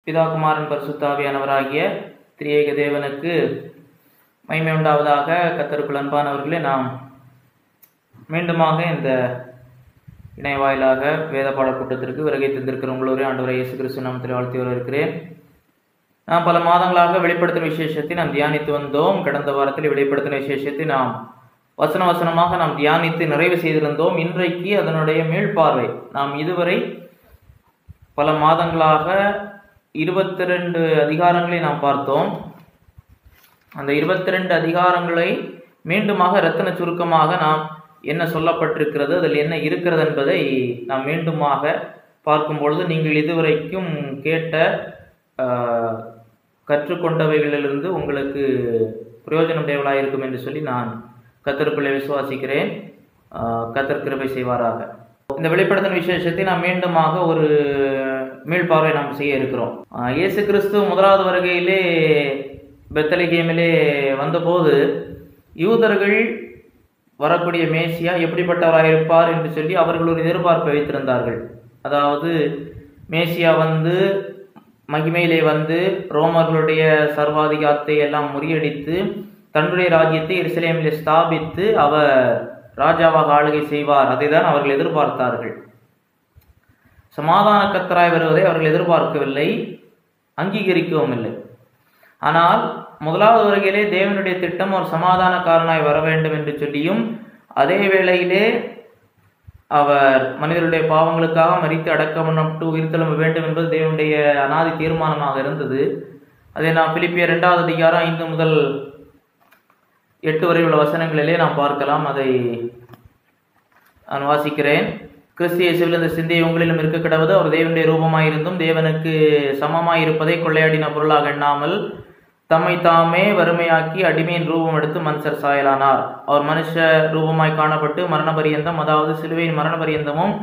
பிதா குமாரன் பரிசுத்த ஆவியானவராகிய திரியேக தேவனுக்கு மகிமை உண்டாவதாக. கர்த்தருக்குள் அன்பானவர்களே, நாம் மீண்டுமாக இந்த இணைய வாயிலாக வேத பாடக்கூட்டத்திற்கு வருகை தந்திருக்கிற உங்களோரே ஆண்டவரை இயேசு கிறிஸ்து நாமத்தில் வாழ்த்தி வரவேற்கிறேன். நாம் பல மாதங்களாக வெளிப்படுத்தின விசேஷத்தை நாம் தியானித்து வந்தோம். கடந்த வாரத்தில் வெளிப்படுத்தின விசேஷத்தை நாம் வசனமாக நாம் தியானித்து நிறைவு செய்திருந்தோம். இன்றைக்கு அதனுடைய மீள்பார்வை. நாம் இதுவரை பல மாதங்களாக 22 அதிகாரங்களை நாம் பார்த்தோம். அந்த 22 அதிகாரங்களை மீண்டுமாக இரத்தின சுருக்கமாக நாம் என்ன சொல்லப்பட்டிருக்கிறது, அதில் என்ன இருக்கிறது என்பதை நாம் மீண்டுமாக பார்க்கும் பொழுது நீங்கள் இதுவரைக்கும் கேட்ட கற்றுக்கொண்டவைகளிலிருந்து உங்களுக்கு பிரயோஜனமுடையவளாக இருக்கும் என்று சொல்லி நான் கர்த்தருக்குள்ளே விசுவாசிக்கிறேன். கர்த்தர் கிருபை செய்வாராக. இந்த வெளிப்படுத்தின விசேஷத்தை நாம் மீண்டுமாக ஒரு மீள்பார்வை நாம் செய்ய இருக்கிறோம். இயேசு கிறிஸ்து முதலாவது வருகையிலே பெத்லகேமிலே வந்தபோது யூதர்கள் வரக்கூடிய மேசியா எப்படிப்பட்டவராக இருப்பார் என்று சொல்லி அவர்கள் ஒரு எதிர்பார்ப்பை வைத்திருந்தார்கள். அதாவது மேசியா மகிமையிலே ரோமர்களுடைய சர்வாதிகாரத்தை எல்லாம் முறியடித்து தன்னுடைய ராஜ்யத்தை எருசலேமிலே ஸ்தாபித்து அவர் ராஜாவாக ஆளுகை செய்வார். அதை தான் அவர்கள் எதிர்பார்த்தார்கள். சமாதான கர்த்தராய் வருவதை அவர்கள் எதிர்பார்க்கவில்லை, அங்கீகரிக்கவும் இல்லை. ஆனால் முதலாவது வருகையிலே தேவனுடைய திட்டம் ஒரு சமாதானக்காரனாய் வர வேண்டும் என்று சொல்லியும், அதே வேளையிலே அவர் மனிதருடைய பாவங்களுக்காக மரித்து அடக்கப்பட்டு உயிர்த்தெழும்ப வேண்டும் என்பது தேவனுடைய அநாதி தீர்மானமாக இருந்தது. அதை நாம் பிலிப்பியர் 2வது அதிகாரம் 5 முதல் 8 வரை உள்ள வசனங்களிலே நாம் பார்க்கலாம். அதை நான் வாசிக்கிறேன். கிறிஸ்து இயேசுவில் இந்த சிந்தை உங்களிலும் இருக்க கிடவது, அவர் தேவனுடைய ரூபமாயிருந்தும் தேவனுக்கு சமமாயிருப்பதை கொள்ளையாடின பொருளாக எண்ணாமல் தம்மை தாமே வறுமையாக்கி அடிமையின் ரூபம் எடுத்து மனுஷர் சாயலானார். அவர் மனுஷ ரூபமாய் காணப்பட்டு மரண பரியந்தம், அதாவது சிலுவையின் மரண பரியந்தமும்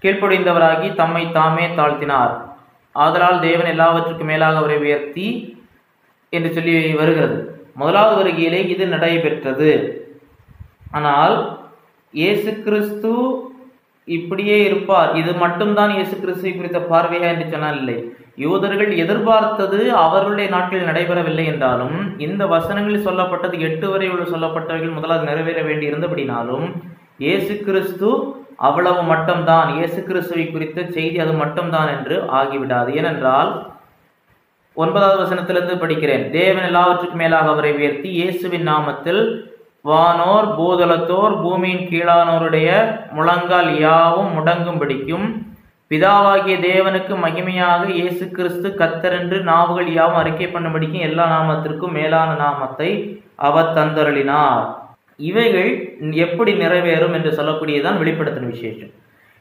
கீழ்ப்படிந்தவராகி தம்மை தாமே தாழ்த்தினார். ஆதலால் தேவன் எல்லாவற்றுக்கும் மேலாக அவரை உயர்த்தி என்று சொல்லி வருகிறது. முதலாவது வருகையிலே இது நடைபெற்றது. ஆனால் இயேசு கிறிஸ்து இப்படியே இருப்பார், இது மட்டும்தான் இயேசு கிறிஸ்துவை குறித்த பார்வையா என்று சொன்னால் இல்லை. யூதர்கள் எதிர்பார்த்தது அவர்களுடைய நாட்களில் நடைபெறவில்லை என்றாலும், இந்த வசனங்களில் சொல்லப்பட்டது 8 வரை உள்ள சொல்லப்பட்டவர்கள் முதலாவது நிறைவேற வேண்டி இருந்தபடினாலும் இயேசு கிறிஸ்து அவ்வளவு மட்டும்தான், இயேசு கிறிஸ்துவை குறித்த செய்தி அது மட்டும்தான் என்று ஆகிவிடாது. ஏனென்றால் 9வது வசனத்திலிருந்து படிக்கிறேன். தேவன் எல்லாவற்றுக்கும் மேலாக அவரை உயர்த்தி இயேசுவின் நாமத்தில் வானோர் பூதலத்தோர் பூமியின் கீழானோருடைய முழங்கால் யாவும் முடங்கும் படிக்கும் பிதாவாகிய தேவனுக்கு மகிமையாக இயேசு கிறிஸ்து கர்த்தர் என்று நாவுகள் யாவும் அறிக்கை பண்ணும்படிக்கும் எல்லா நாமத்திற்கும் மேலான நாமத்தை அவர் தந்தருளினார். இவைகள் எப்படி நிறைவேறும் என்று சொல்லக்கூடியதான் வெளிப்படுத்தின விசேஷம்.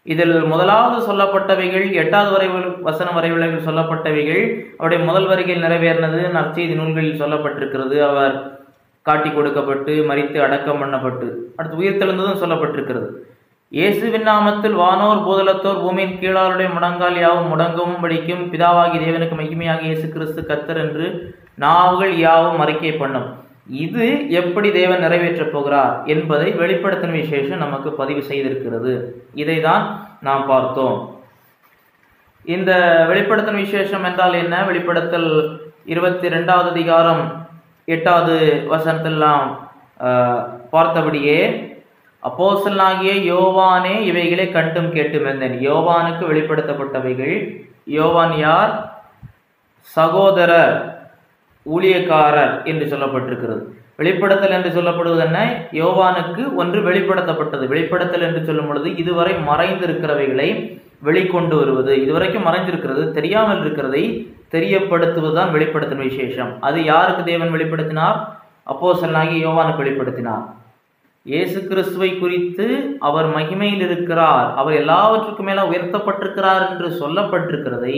இதில் முதலாவது சொல்லப்பட்டவைகள் 8வது வசனம் வரை உள்ள சொல்லப்பட்டவைகள் அவருடைய முதல் வருகையில் நிறைவேறினது நற்செய்தி நூல்களில் சொல்லப்பட்டிருக்கிறது. அவர் காட்டி கொடுக்கப்பட்டு மரித்து அடக்கம் பண்ணப்பட்டு அடுத்து உயிர்த்தெழுந்ததும் சொல்லப்பட்டிருக்கிறது. இயேசுவின் நாமத்தில் வானோர் பூதலத்தோர் பூமியின் கீழாருடைய முடங்கால் யாவும் முடங்கவும் படிக்கும் பிதாவாகி தேவனுக்கு மகிமையாக இயேசு கிறிஸ்து கர்த்தர் என்று நாவுகள் யாவும் அறிக்கை பண்ணும். இது எப்படி தேவன் நிறைவேற்றப் போகிறார் என்பதை வெளிப்படுத்தின விசேஷம் நமக்கு பதிவு செய்திருக்கிறது. இதை தான் நாம் பார்த்தோம். இந்த வெளிப்படுத்தின விசேஷம் என்றால் என்ன? வெளிப்படுத்தல் 22வது அதிகாரம் 8வது வசனத்தில் நாம் பார்த்தபடியே, அப்போஸ்தலனாகிய யோவானே இவைகளை கண்டும் கேட்டும் இருந்தேன். யோவானுக்கு வெளிப்படுத்தப்பட்டவைகள். யோவான் யார்? சகோதரர், ஊழியக்காரர் என்று சொல்லப்பட்டிருக்கிறது. வெளிப்படுத்தல் என்று சொல்லப்படுவது என்ன? யோவானுக்கு ஒன்று வெளிப்படுத்தப்பட்டது. வெளிப்படுத்தல் என்று சொல்லும் பொழுது இதுவரை மறைந்திருக்கிறவைகளை வெளிக்கொண்டு வருவது, இதுவரைக்கும் மறைந்திருக்கிறது தெரியாமல் இருக்கிறதை தெரியப்படுத்துவதுதான் வெளிப்படுத்தின விசேஷம். அது யாருக்கு தேவன் வெளிப்படுத்தினார்? அப்போஸ்தலனாகிய யோவானுக்கு வெளிப்படுத்தினார். இயேசு கிறிஸ்துவை குறித்து அவர் மகிமையில் இருக்கிறார், அவர் எல்லாவற்றுக்கும் மேல உயர்த்தப்பட்டிருக்கிறார் என்று சொல்லப்பட்டிருக்கிறதை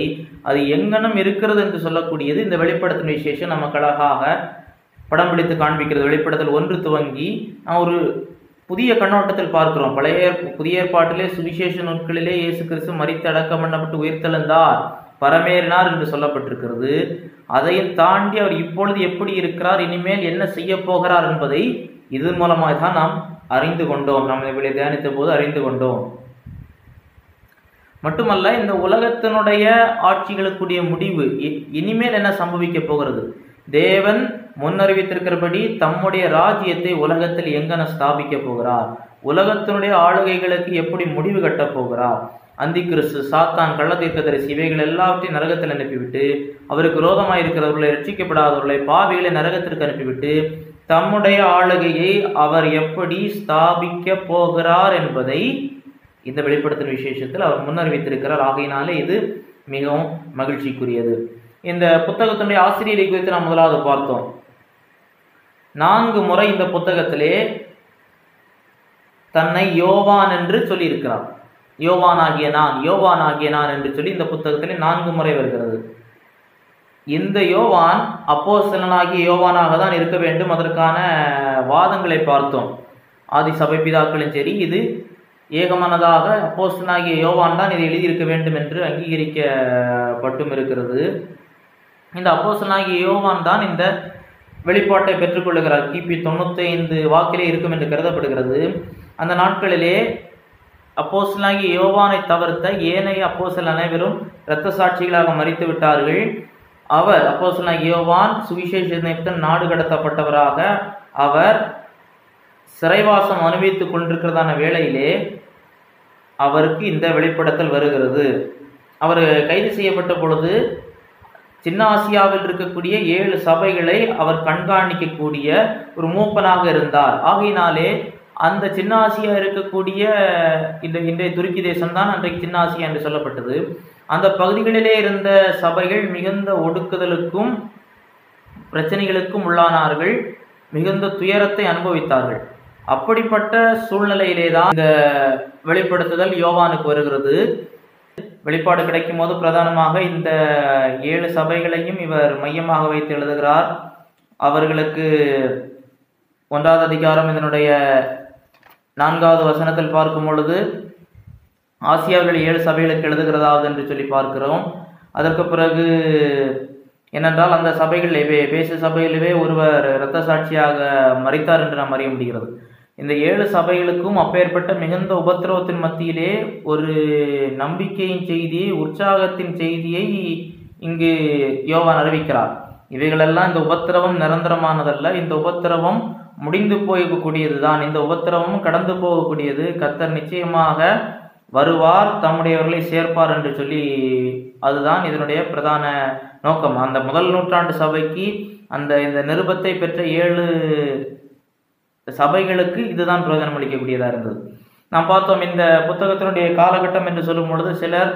அது எங்கனம் இருக்கிறது என்று சொல்லக்கூடியது இந்த வெளிப்படுத்தின விசேஷம் நமக்கு அழகாக படம் பிடித்து காண்பிக்கிறது. வெளிப்படுத்தல் 1 துவங்கி நான் ஒரு புதிய கண்ணோட்டத்தில் பார்க்கிறோம். புதிய ஏற்பாட்டிலே சுவிசேஷ நூல்களிலே இயேசு கிறிஸ்து மரித்து அடக்கம் பண்ணப்பட்டு உயிர்த்தெழுந்தார், பரமேறினார் என்று சொல்லப்பட்டிருக்கிறது. அதையும் தாண்டி அவர் இப்பொழுது எப்படி இருக்கிறார், இனிமேல் என்ன செய்ய போகிறார் என்பதை இது மூலமாக தான் நாம் அறிந்து கொண்டோம். நாம் இவளை தியானித்த போது அறிந்து கொண்டோம். மட்டுமல்ல, இந்த உலகத்தினுடைய ஆட்சிகளுக்குரிய முடிவு இனிமேல் என்ன சம்பவிக்க போகிறது? தேவன் முன்னறிவித்திருக்கிறபடி தம்முடைய ராஜ்யத்தை உலகத்தில் எங்கன ஸ்தாபிக்க போகிறார், உலகத்தினுடைய ஆளுகைகளுக்கு எப்படி முடிவு கட்ட போகிறார், அந்தி கிறிஸ்து, சாத்தான், கள்ளதீர்க்கதரிசி இவைகள் எல்லாவற்றையும் நரகத்தில் அனுப்பிவிட்டு, அவருக்கு விரோதமாக இருக்கிறவர்களை, ரட்சிக்கப்படாதவர்களை, பாவிகளை நரகத்திற்கு அனுப்பிவிட்டு தம்முடைய ஆளுகையை அவர் எப்படி ஸ்தாபிக்க போகிறார் என்பதை இந்த வெளிப்படுத்தின விசேஷத்தில் அவர் முன்னறிவித்திருக்கிறார். ஆகையினாலே இது மிகவும் மகிழ்ச்சிக்குரியது. இந்த புத்தகத்தினுடைய ஆசிரியரை குறித்து நாம் முதலாவது பார்த்தோம். 4 முறை இந்த புத்தகத்திலே தன்னை யோவான் என்று சொல்லியிருக்கிறார். யோவானாகிய நான் என்று சொல்லி இந்த புத்தகத்திலே 4 முறை வருகிறது. இந்த யோவான் அப்போஸ்தலனாகிய யோவானாக தான் இருக்க வேண்டும். அதற்கான வாதங்களை பார்த்தோம். ஆதி சபை பிதாக்களும் சரி, இது ஏகமனதாக அப்போஸ்தலனாகிய யோவான் தான் இதை எழுதியிருக்க வேண்டும் என்று அங்கீகரிக்கப்பட்டும் இருக்கிறது. இந்த அப்போஸ்தலனாகிய யோவான் தான் இந்த வெளிப்பாட்டை பெற்றுக்கொள்ளுகிறார். கிபி 95 வாக்கிலே இருக்கும் என்று கருதப்படுகிறது. அந்த நாட்களிலே அப்போஸ்தலனாகிய யோவானை தவிர்த்த ஏனைய அப்போஸ்தலர் அனைவரும் இரத்த சாட்சிகளாக மரித்து விட்டார்கள். அவர் அப்போஸ்தலனாகிய யோவான் சுவிசேஷ நிமித்தம் நாடு கடத்தப்பட்டவராக அவர் சிறைவாசம் அனுபவித்துக் கொண்டிருக்கிறதான வேளையிலே அவருக்கு இந்த வெளிப்படுத்தல் வருகிறது. அவர் கைது செய்யப்பட்ட பொழுது சின்ன ஆசியாவில் இருக்கக்கூடிய 7 சபைகளை அவர் கண்காணிக்கக்கூடிய ஒரு மூப்பனாக இருந்தார். ஆகையினாலே அந்த சின்ன ஆசியா இருக்கக்கூடிய இன்றைய துருக்கி தேசம்தான் அன்றைக்கு சின்ன ஆசியா என்று சொல்லப்பட்டது. அந்த பகுதிகளிலே இருந்த சபைகள் மிகுந்த ஒடுக்குதலுக்கும் பிரச்சனைகளுக்கும் உள்ளானார்கள், மிகுந்த துயரத்தை அனுபவித்தார்கள். அப்படிப்பட்ட சூழ்நிலையிலே தான் இந்த வெளிப்படுத்துதல் யோவானுக்கு வருகிறது. வெளிப்பாடு கிடைக்கும் போது பிரதானமாக இந்த 7 சபைகளையும் இவர் மையமாக வைத்து எழுதுகிறார். அவர்களுக்கு 1வது அதிகாரம் இதனுடைய 4வது வசனத்தில் பார்க்கும் பொழுது ஆசியாவில் 7 சபைகளுக்கு எழுதுகிறதாவது என்று சொல்லி பார்க்கிறோம். அதற்கு பிறகு ஏனென்றால் அந்த சபைகளிலே பேசு சபையிலே ஒருவர் இரத்த சாட்சியாக மரித்தார் என்று நாம் அறிய முடிகிறது. இந்த 7 சபைகளுக்கும் அப்பேற்பட்ட மிகுந்த உபத்திரவத்தின் மத்தியிலே ஒரு நம்பிக்கையின் செய்தியை, உற்சாகத்தின் செய்தியை இங்கு யோவான் அறிவிக்கிறார். இவைகளெல்லாம் இந்த உபத்திரவம் நிரந்தரமானதல்ல, இந்த உபத்திரவம் முடிந்து போகக்கூடியது தான், இந்த உபத்திரவம் கடந்து போகக்கூடியது. கர்த்தர் நிச்சயமாக வருவார், தம்முடையவர்களை சேர்ப்பார் என்று சொல்லி அதுதான் இதனுடைய பிரதான நோக்கம். அந்த முதல் நூற்றாண்டு சபைக்கு இந்த நிருபத்தை பெற்ற 7 சபைகளுக்கு இதுதான் பிரயோஜனம் அளிக்கக்கூடியதாக இருந்தது. நாம் பார்த்தோம் இந்த புத்தகத்தினுடைய காலகட்டம் என்று சொல்லும் பொழுது சிலர்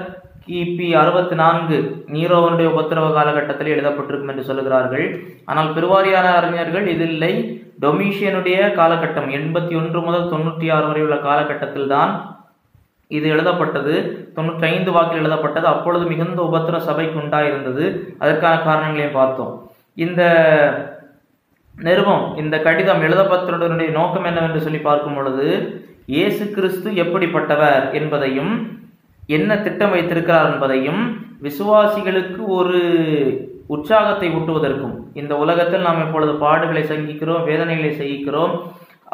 கிபி 64 நீரோவனுடைய உபத்திரவ காலகட்டத்தில் எழுதப்பட்டிருக்கும் என்று சொல்லுகிறார்கள். ஆனால் பெருவாரியான அறிஞர்கள் இதில்லை, டொமிஷியனுடைய காலகட்டம் 81 முதல் 96 வரை உள்ள காலகட்டத்தில் தான் இது எழுதப்பட்டது. 95 வாக்கில் எழுதப்பட்டது. அப்பொழுது மிகுந்த உபத்திர சபைக்கு உண்டாயிருந்தது. அதற்கான காரணங்களையும் பார்த்தோம். இந்த நிருபம், இந்த கடிதம் எழுதப்பட்டதனுடைய நோக்கம் என்னவென்று சொல்லி பார்க்கும் பொழுது இயேசு கிறிஸ்து எப்படிப்பட்டவர் என்பதையும் என்ன திட்டம் வைத்திருக்கிறார் என்பதையும் விசுவாசிகளுக்கு ஒரு உற்சாகத்தை ஊட்டுவதற்கும், இந்த உலகத்தில் நாம் இப்பொழுது பாடுகளை சகிக்கிறோம், வேதனைகளை சகிக்கிறோம்,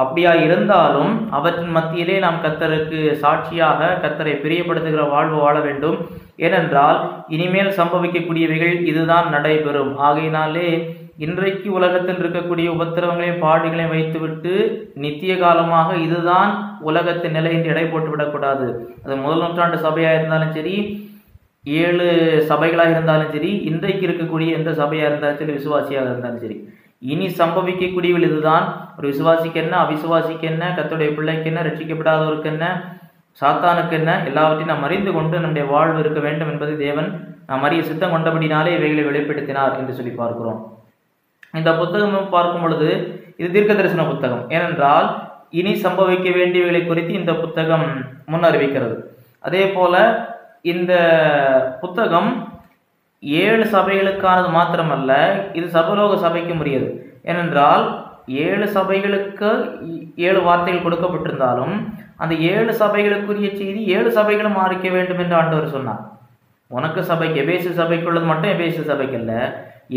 அப்படியா இருந்தாலும் அவற்றின் மத்தியிலே நாம் கர்த்தருக்கு சாட்சியாக கர்த்தரை பிரியப்படுத்துகிற வாழ்வு வாழ வேண்டும். ஏனென்றால் இனிமேல் சம்பவிக்கக்கூடியவைகள் இதுதான் நடைபெறும். ஆகையினாலே இன்றைக்கு உலகத்தில் இருக்கக்கூடிய உபத்திரவங்களையும் பாடுகளையும் வைத்துவிட்டு நித்திய காலமாக இதுதான் உலகத்தின் நிலை என்று எடை போட்டு விடக்கூடாது. அது முதல் நூற்றாண்டு சபையாக இருந்தாலும் சரி, 7 சபைகளாக இருந்தாலும் சரி, இன்றைக்கு இருக்கக்கூடிய எந்த சபையாக இருந்தாலும் சரி, விசுவாசியாக இருந்தாலும் சரி, இனி சம்பவிக்கக்கூடியவள் இதுதான். ஒரு விசுவாசிக்கு என்ன, அவிசுவாசிக்கு என்ன, கர்த்தருடைய பிள்ளைக்கு என்ன, ரட்சிக்கப்படாதவருக்கு என்ன, சாத்தானுக்கு என்ன, எல்லாவற்றையும் நாம் அறிந்து கொண்டு நம்முடைய வாழ்வு இருக்க வேண்டும் என்பதை தேவன் நாம் அறிய சித்தம் கொண்டபடினாலே இவைகளை வெளிப்படுத்தினார் என்று சொல்லி பார்க்கிறோம். இந்த புத்தகம் பார்க்கும் பொழுது இது தீர்க்க தரிசன புத்தகம். ஏனென்றால் இனி சம்பவிக்க வேண்டியவைகளை குறித்து இந்த புத்தகம் முன்னறிவிக்கிறது. அதே போல இந்த புத்தகம் 7 சபைகளுக்கானது மாத்திரமல்ல, இது சர்வலோக சபைக்கும் உரியது. ஏனென்றால் 7 சபைகளுக்கு 7 வார்த்தைகள் கொடுக்கப்பட்டிருந்தாலும் அந்த 7 சபைகளுக்குரிய செய்தி 7 சபைகளும் அறிக்க வேண்டும் என்று ஆண்டவர் சொன்னார். உனக்கு சபைக்கு எபேசு சபைக்குள்ளது மட்டும் எபேசு சபைக்கு அல்ல,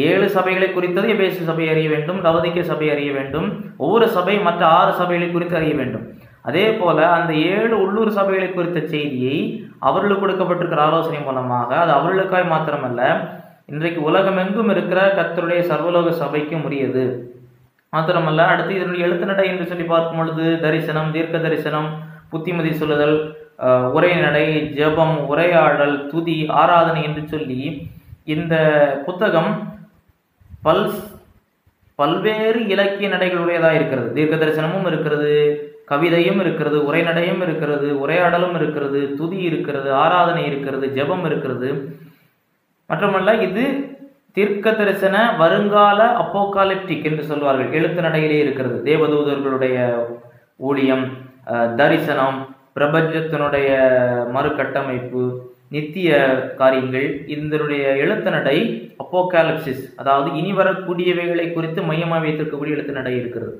7 சபைகளை குறித்தது எபேசு சபை அறிய வேண்டும், லவோதிக்கேய சபை அறிய வேண்டும், ஒவ்வொரு சபை மற்ற 6 சபைகளை குறித்து அறிய வேண்டும். அதே போல அந்த 7 உள்ளூர் சபைகளை குறித்த செய்தியை அவர்களுக்கு கொடுக்கப்பட்டிருக்கிற ஆலோசனை மூலமாக அது அவர்களுக்காய் மாத்திரமல்ல, இன்றைக்கு உலகமெங்கும் இருக்கிற கர்த்தருடைய சர்வலோக சபைக்கும் உரியது. மாத்திரமல்ல, அடுத்து இதனுடைய எழுத்து நடை என்று சொல்லி பார்க்கும் பொழுது தரிசனம், தீர்க்க தரிசனம், புத்திமதி சொல்லுதல், உரைநடை, ஜெபம், உரையாடல், துதி, ஆராதனை என்று சொல்லி இந்த புத்தகம் பல்வேறு இலக்கிய நடைகளுடையதாக இருக்கிறது. தீர்க்க தரிசனமும் இருக்கிறது, கவிதையும் இருக்கிறது, உரைநடையும் இருக்கிறது, உரையாடலும் இருக்கிறது, துதி இருக்கிறது, ஆராதனை இருக்கிறது, ஜெபம் இருக்கிறது. மட்டுமல்ல, இது தீர்க்க தரிசன வருங்கால அப்போகாலிப்டிக் என்று சொல்வார்கள், எழுத்து நடையிலே இருக்கிறது. தேவதூதர்களுடைய ஊழியம், தரிசனம், பிரபஞ்சத்தினுடைய மறுகட்டமைப்பு, நித்திய காரியங்கள், இதனுடைய எழுத்து நடை அப்போகாலிப்சிஸ், அதாவது இனி வரக்கூடியவைகளை குறித்து மையமாக வைத்திருக்கக்கூடிய எழுத்து நடை இருக்கிறது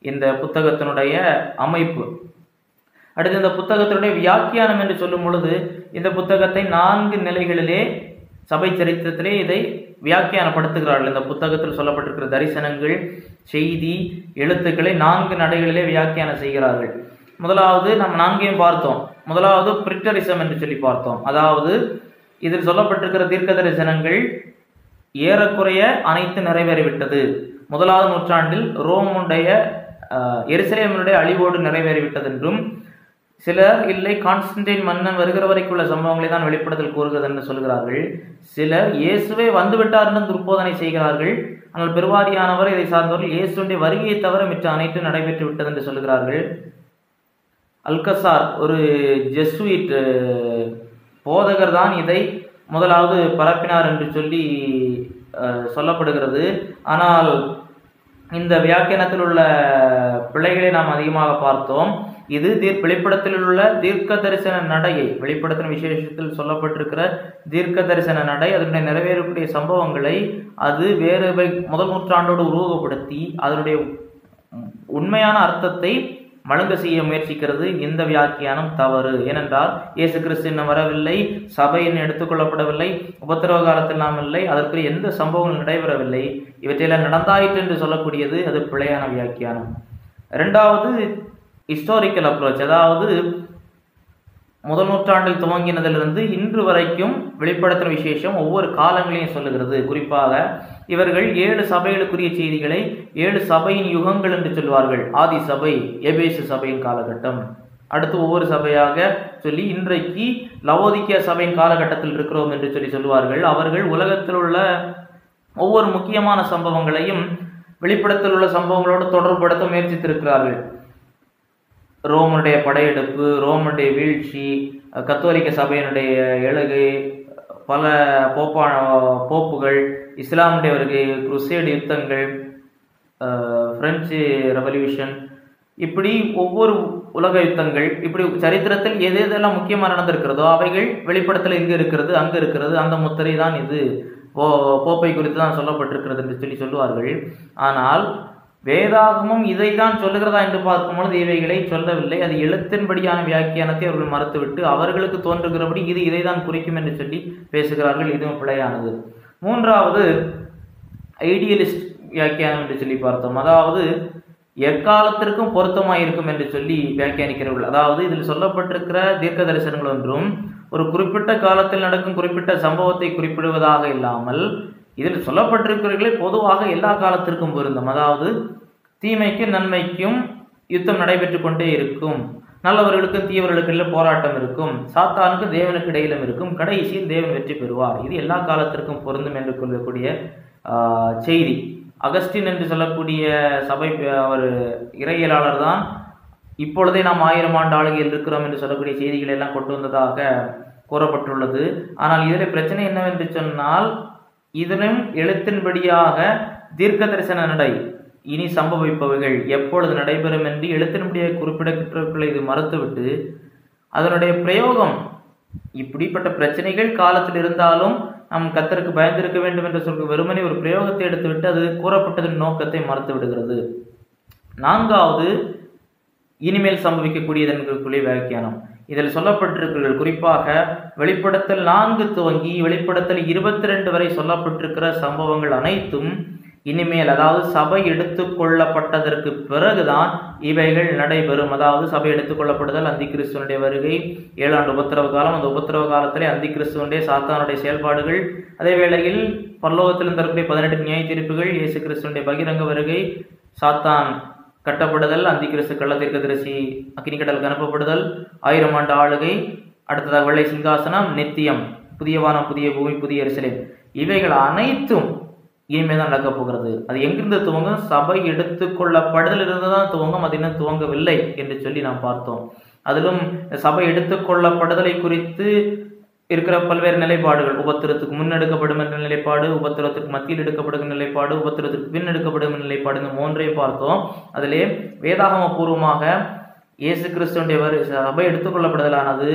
இந்த புத்தகத்தினுடைய அமைப்பு. அடுத்து இந்த புத்தகத்தினுடைய வியாக்கியானம் என்று சொல்லும் பொழுது இந்த புத்தகத்தை 4 நிலைகளிலே சபை சரித்திரத்திலே இதை வியாக்கியானப்படுத்துகிறார்கள். இந்த புத்தகத்தில் சொல்லப்பட்டிருக்கிற தரிசனங்கள், செய்தி, எழுத்துக்களை 4 நடைகளிலே வியாக்கியானம் செய்கிறார்கள். முதலாவது நம்ம 4ஐயும் பார்த்தோம். முதலாவது பிரிட்டரிசம் என்று சொல்லி பார்த்தோம். அதாவது இதில் சொல்லப்பட்டிருக்கிற தீர்க்க தரிசனங்கள் ஏறக்குறைய அனைத்து நிறைவேறிவிட்டது. 1வது நூற்றாண்டில் ரோமுடைய எருசலேமினுடைய அழிவோடு நிறைவேறிவிட்டது என்றும், சிலர் இல்லை கான்ஸ்டன்டைன் மன்னன் வருகிற வரைக்குள்ள சம்பவங்களை தான் வெளிப்படுத்தல் கூறுகிறது என்று சொல்கிறார்கள். சிலர் இயேசுவே வந்துவிட்டார் என்று துர்போதனை செய்கிறார்கள். ஆனால் பெருவாரியானவர் இதை சார்ந்தவர்கள் இயேசுடைய வருகையை தவிர மற்ற அனைத்தும் நடைபெற்று விட்டது என்று சொல்கிறார்கள். அல்கசார் ஒரு ஜெசுயிட் போதகர் தான் இதை முதலாவது பரப்பினார் என்று சொல்லி சொல்லப்படுகிறது. ஆனால் இந்த வியாக்கியானத்தில் உள்ள பிழைகளை நாம் அதிகமாக பார்த்தோம். இது வெளிப்படத்தில் உள்ள தீர்க்க தரிசன நடையை, வெளிப்படத்தின் விசேஷத்தில் சொல்லப்பட்டிருக்கிற தீர்க்க தரிசன நடை, அதனுடைய நிறைவேறக்கூடிய சம்பவங்களை அது வேறு முதல் நூற்றாண்டோடு உருவகப்படுத்தி அதனுடைய உண்மையான அர்த்தத்தை மழுங்க செய்ய முயற்சிக்கிறது. இந்த வியாக்கியானம் தவறு. ஏனென்றால் இயேசு கிறிஸ்து இன்னும் வரவில்லை, சபை இன்னும் எடுத்துக்கொள்ளப்படவில்லை, உபத்திரவ காலத்தில் நாம் இல்லை, அதற்குரிய எந்த சம்பவங்களும் நடைபெறவில்லை, இவற்றையெல்லாம் நடந்தாயிற்று என்று சொல்லக்கூடியது அது பிழையான வியாக்கியானம். 2வது ஹிஸ்டாரிக்கல் அப்ரோச், அதாவது முதல் நூற்றாண்டில் துவங்கினதிலிருந்து இன்று வரைக்கும் வெளிப்படுத்தும் விசேஷம் ஒவ்வொரு காலங்களையும் சொல்லுகிறது. குறிப்பாக இவர்கள் 7 சபைகளுக்குரிய செய்திகளை 7 சபையின் யுகங்கள் என்று சொல்வார்கள். ஆதி சபை, எபேசு சபையின் காலகட்டம், அடுத்து ஒவ்வொரு சபையாக சொல்லி இன்றைக்கு லவோதிக்கியா சபையின் காலகட்டத்தில் இருக்கிறோம் என்று சொல்லுவார்கள். அவர்கள் உலகத்தில் உள்ள ஒவ்வொரு முக்கியமான சம்பவங்களையும் வெளிப்படத்தில் உள்ள சம்பவங்களோடு தொடர்புபடுத்த முயற்சித்திருக்கிறார்கள். ரோமனுடைய படையெடுப்பு, ரோமனுடைய வீழ்ச்சி, கத்தோலிக்க சபையினுடைய எழுகை, பல போப்புகள், இஸ்லாமுடைய வருகை, குருசேடு யுத்தங்கள், பிரெஞ்சு ரெவல்யூஷன், இப்படி ஒவ்வொரு உலக யுத்தங்கள், இப்படி சரித்திரத்தில் எது எதெல்லாம் முக்கியமாக நடந்திருக்கிறதோ அவைகள் வெளிப்படத்தில் இங்கு இருக்கிறது, அங்கு இருக்கிறது, அந்த முத்திரை தான் இது போப்பை குறித்து தான் சொல்லப்பட்டிருக்கிறது என்று சொல்லுவார்கள். ஆனால் வேதாகமும் இதை தான் சொல்லுகிறதா என்று பார்க்கும்பொழுது இவைகளை சொல்லவில்லை. அது எழுத்தின்படியான வியாக்கியானத்தை அவர்கள் மறுத்துவிட்டு அவர்களுக்கு தோன்றுகிறபடி இது இதை தான் குறிக்கும் என்று சொல்லி பேசுகிறார்கள். இதுவும் பிழையானது. 3வது ஐடியலிஸ்ட் வியாக்கியானம் என்று சொல்லி பார்த்தோம். அதாவது எக்காலத்திற்கும் பொருத்தமாக இருக்கும் என்று சொல்லி வியாக்கியானிக்கிறவர்கள். அதாவது இதில் சொல்லப்பட்டிருக்கிற தீர்க்க தரிசனங்கள் ஒன்றும் ஒரு குறிப்பிட்ட காலத்தில் நடக்கும் குறிப்பிட்ட சம்பவத்தை குறிப்பிடுவதாக இல்லாமல் இதில் சொல்லப்பட்டிருக்கிறவர்களே பொதுவாக எல்லா காலத்திற்கும் பொருந்தும். அதாவது தீமைக்கும் நன்மைக்கும் யுத்தம் நடைபெற்று கொண்டே இருக்கும், நல்லவர்களுக்கும் தீவர்களுக்கு இடையில போராட்டம் இருக்கும், சாத்தானுக்கு தேவனுக்கு இடையிலும் இருக்கும், கடைசியில் தேவன் வெற்றி பெறுவார். இது எல்லா காலத்திற்கும் பொருந்தும் என்று கொள்ளக்கூடிய செய்தி. அகஸ்டின் என்று சொல்லக்கூடிய சபை அவர் இறையியலாளர் தான் இப்பொழுதே நாம் 1000 ஆண்டு ஆளுகையில் இருக்கிறோம் என்று சொல்லக்கூடிய செய்திகளை எல்லாம் கொண்டு வந்ததாக கூறப்பட்டுள்ளது. ஆனால் இதில் பிரச்சனை என்னவென்று சொன்னால், இதனும் எழுத்தின்படியாக தீர்க்க தரிசன நடை, இனி சம்பவிப்பவைகள் எப்பொழுது நடைபெறும் என்று எழுத்தின்படியாக குறிப்பிடப்பட்டவர்களை இது மறுத்துவிட்டு அதனுடைய பிரயோகம், இப்படிப்பட்ட பிரச்சனைகள் காலத்தில் இருந்தாலும் நம் கர்த்தருக்கு பயந்திருக்க வேண்டும் என்று சொல்ல வெறுமனே ஒரு பிரயோகத்தை எடுத்துவிட்டு அது கூறப்பட்டதன் நோக்கத்தை மறுத்து விடுகிறது. 4வது இனிமேல் சம்பவிக்கக்கூடியது என்கிறக்குள்ளே வியாக்கியானம். இதில் சொல்லப்பட்டிருக்கிறது குறிப்பாக வெளிப்படத்தில் 4 துவங்கி வெளிப்படத்தில் 22 வரை சொல்லப்பட்டிருக்கிற சம்பவங்கள் அனைத்தும் இனிமேல், அதாவது சபை எடுத்துக்கொள்ளப்பட்டதற்கு பிறகுதான் இவைகள் நடைபெறும். அதாவது சபை எடுத்துக்கொள்ளப்படுதல், அந்தி கிறிஸ்துவனுடைய வருகை, 7 ஆண்டு உபத்திரவ காலம், அந்த உபத்திரவ காலத்திலே அந்தி கிறிஸ்துவனுடைய சாத்தானுடைய செயல்பாடுகள், அதே வேளையில் பரலோகத்திலிருந்து வரக்கூடிய 18 நியாய தீர்ப்புகள், இயேசு கிறிஸ்துவனுடைய பகிரங்க வருகை, சாத்தான் கட்டப்படுதல், அந்தி கிறிஸ்து கள்ள தீர்க்கதரிசி அக்கினிக்கடலுக்கு அனுப்பப்படுதல், 1000 ஆண்டு ஆளுகை, அடுத்ததாக வெள்ளை சிங்காசனம், நித்தியம், புதிய வானம், புதிய பூமி, புதிய எருசலேம், இவைகள் அனைத்தும் இனிமேல் தான் நடக்கப் போகிறது. அது எங்கிருந்து துவங்கும்? சபை எடுத்துக்கொள்ளப்படுதல் இருந்து தான் துவங்கும். அது இன்னும் துவங்கவில்லை என்று சொல்லி நாம் பார்த்தோம். அதிலும் சபை எடுத்துக்கொள்ளப்படுதலை குறித்து இருக்கிற பல்வேறு நிலைப்பாடுகள், உபத்திரத்துக்கு முன் எடுக்கப்படும் என்ற நிலைப்பாடு, உபத்திரத்துக்கு மத்தியில் எடுக்கப்படுகிற நிலைப்பாடு, உபத்திரத்துக்கு பின் எடுக்கப்படும் நிலைப்பாடு, இந்த மூன்றையும் பார்த்தோம். அதிலே வேதாகம பூர்வமாக இயேசு கிறிஸ்துவனுடைய சபை எடுத்துக்கொள்ளப்படுதலானது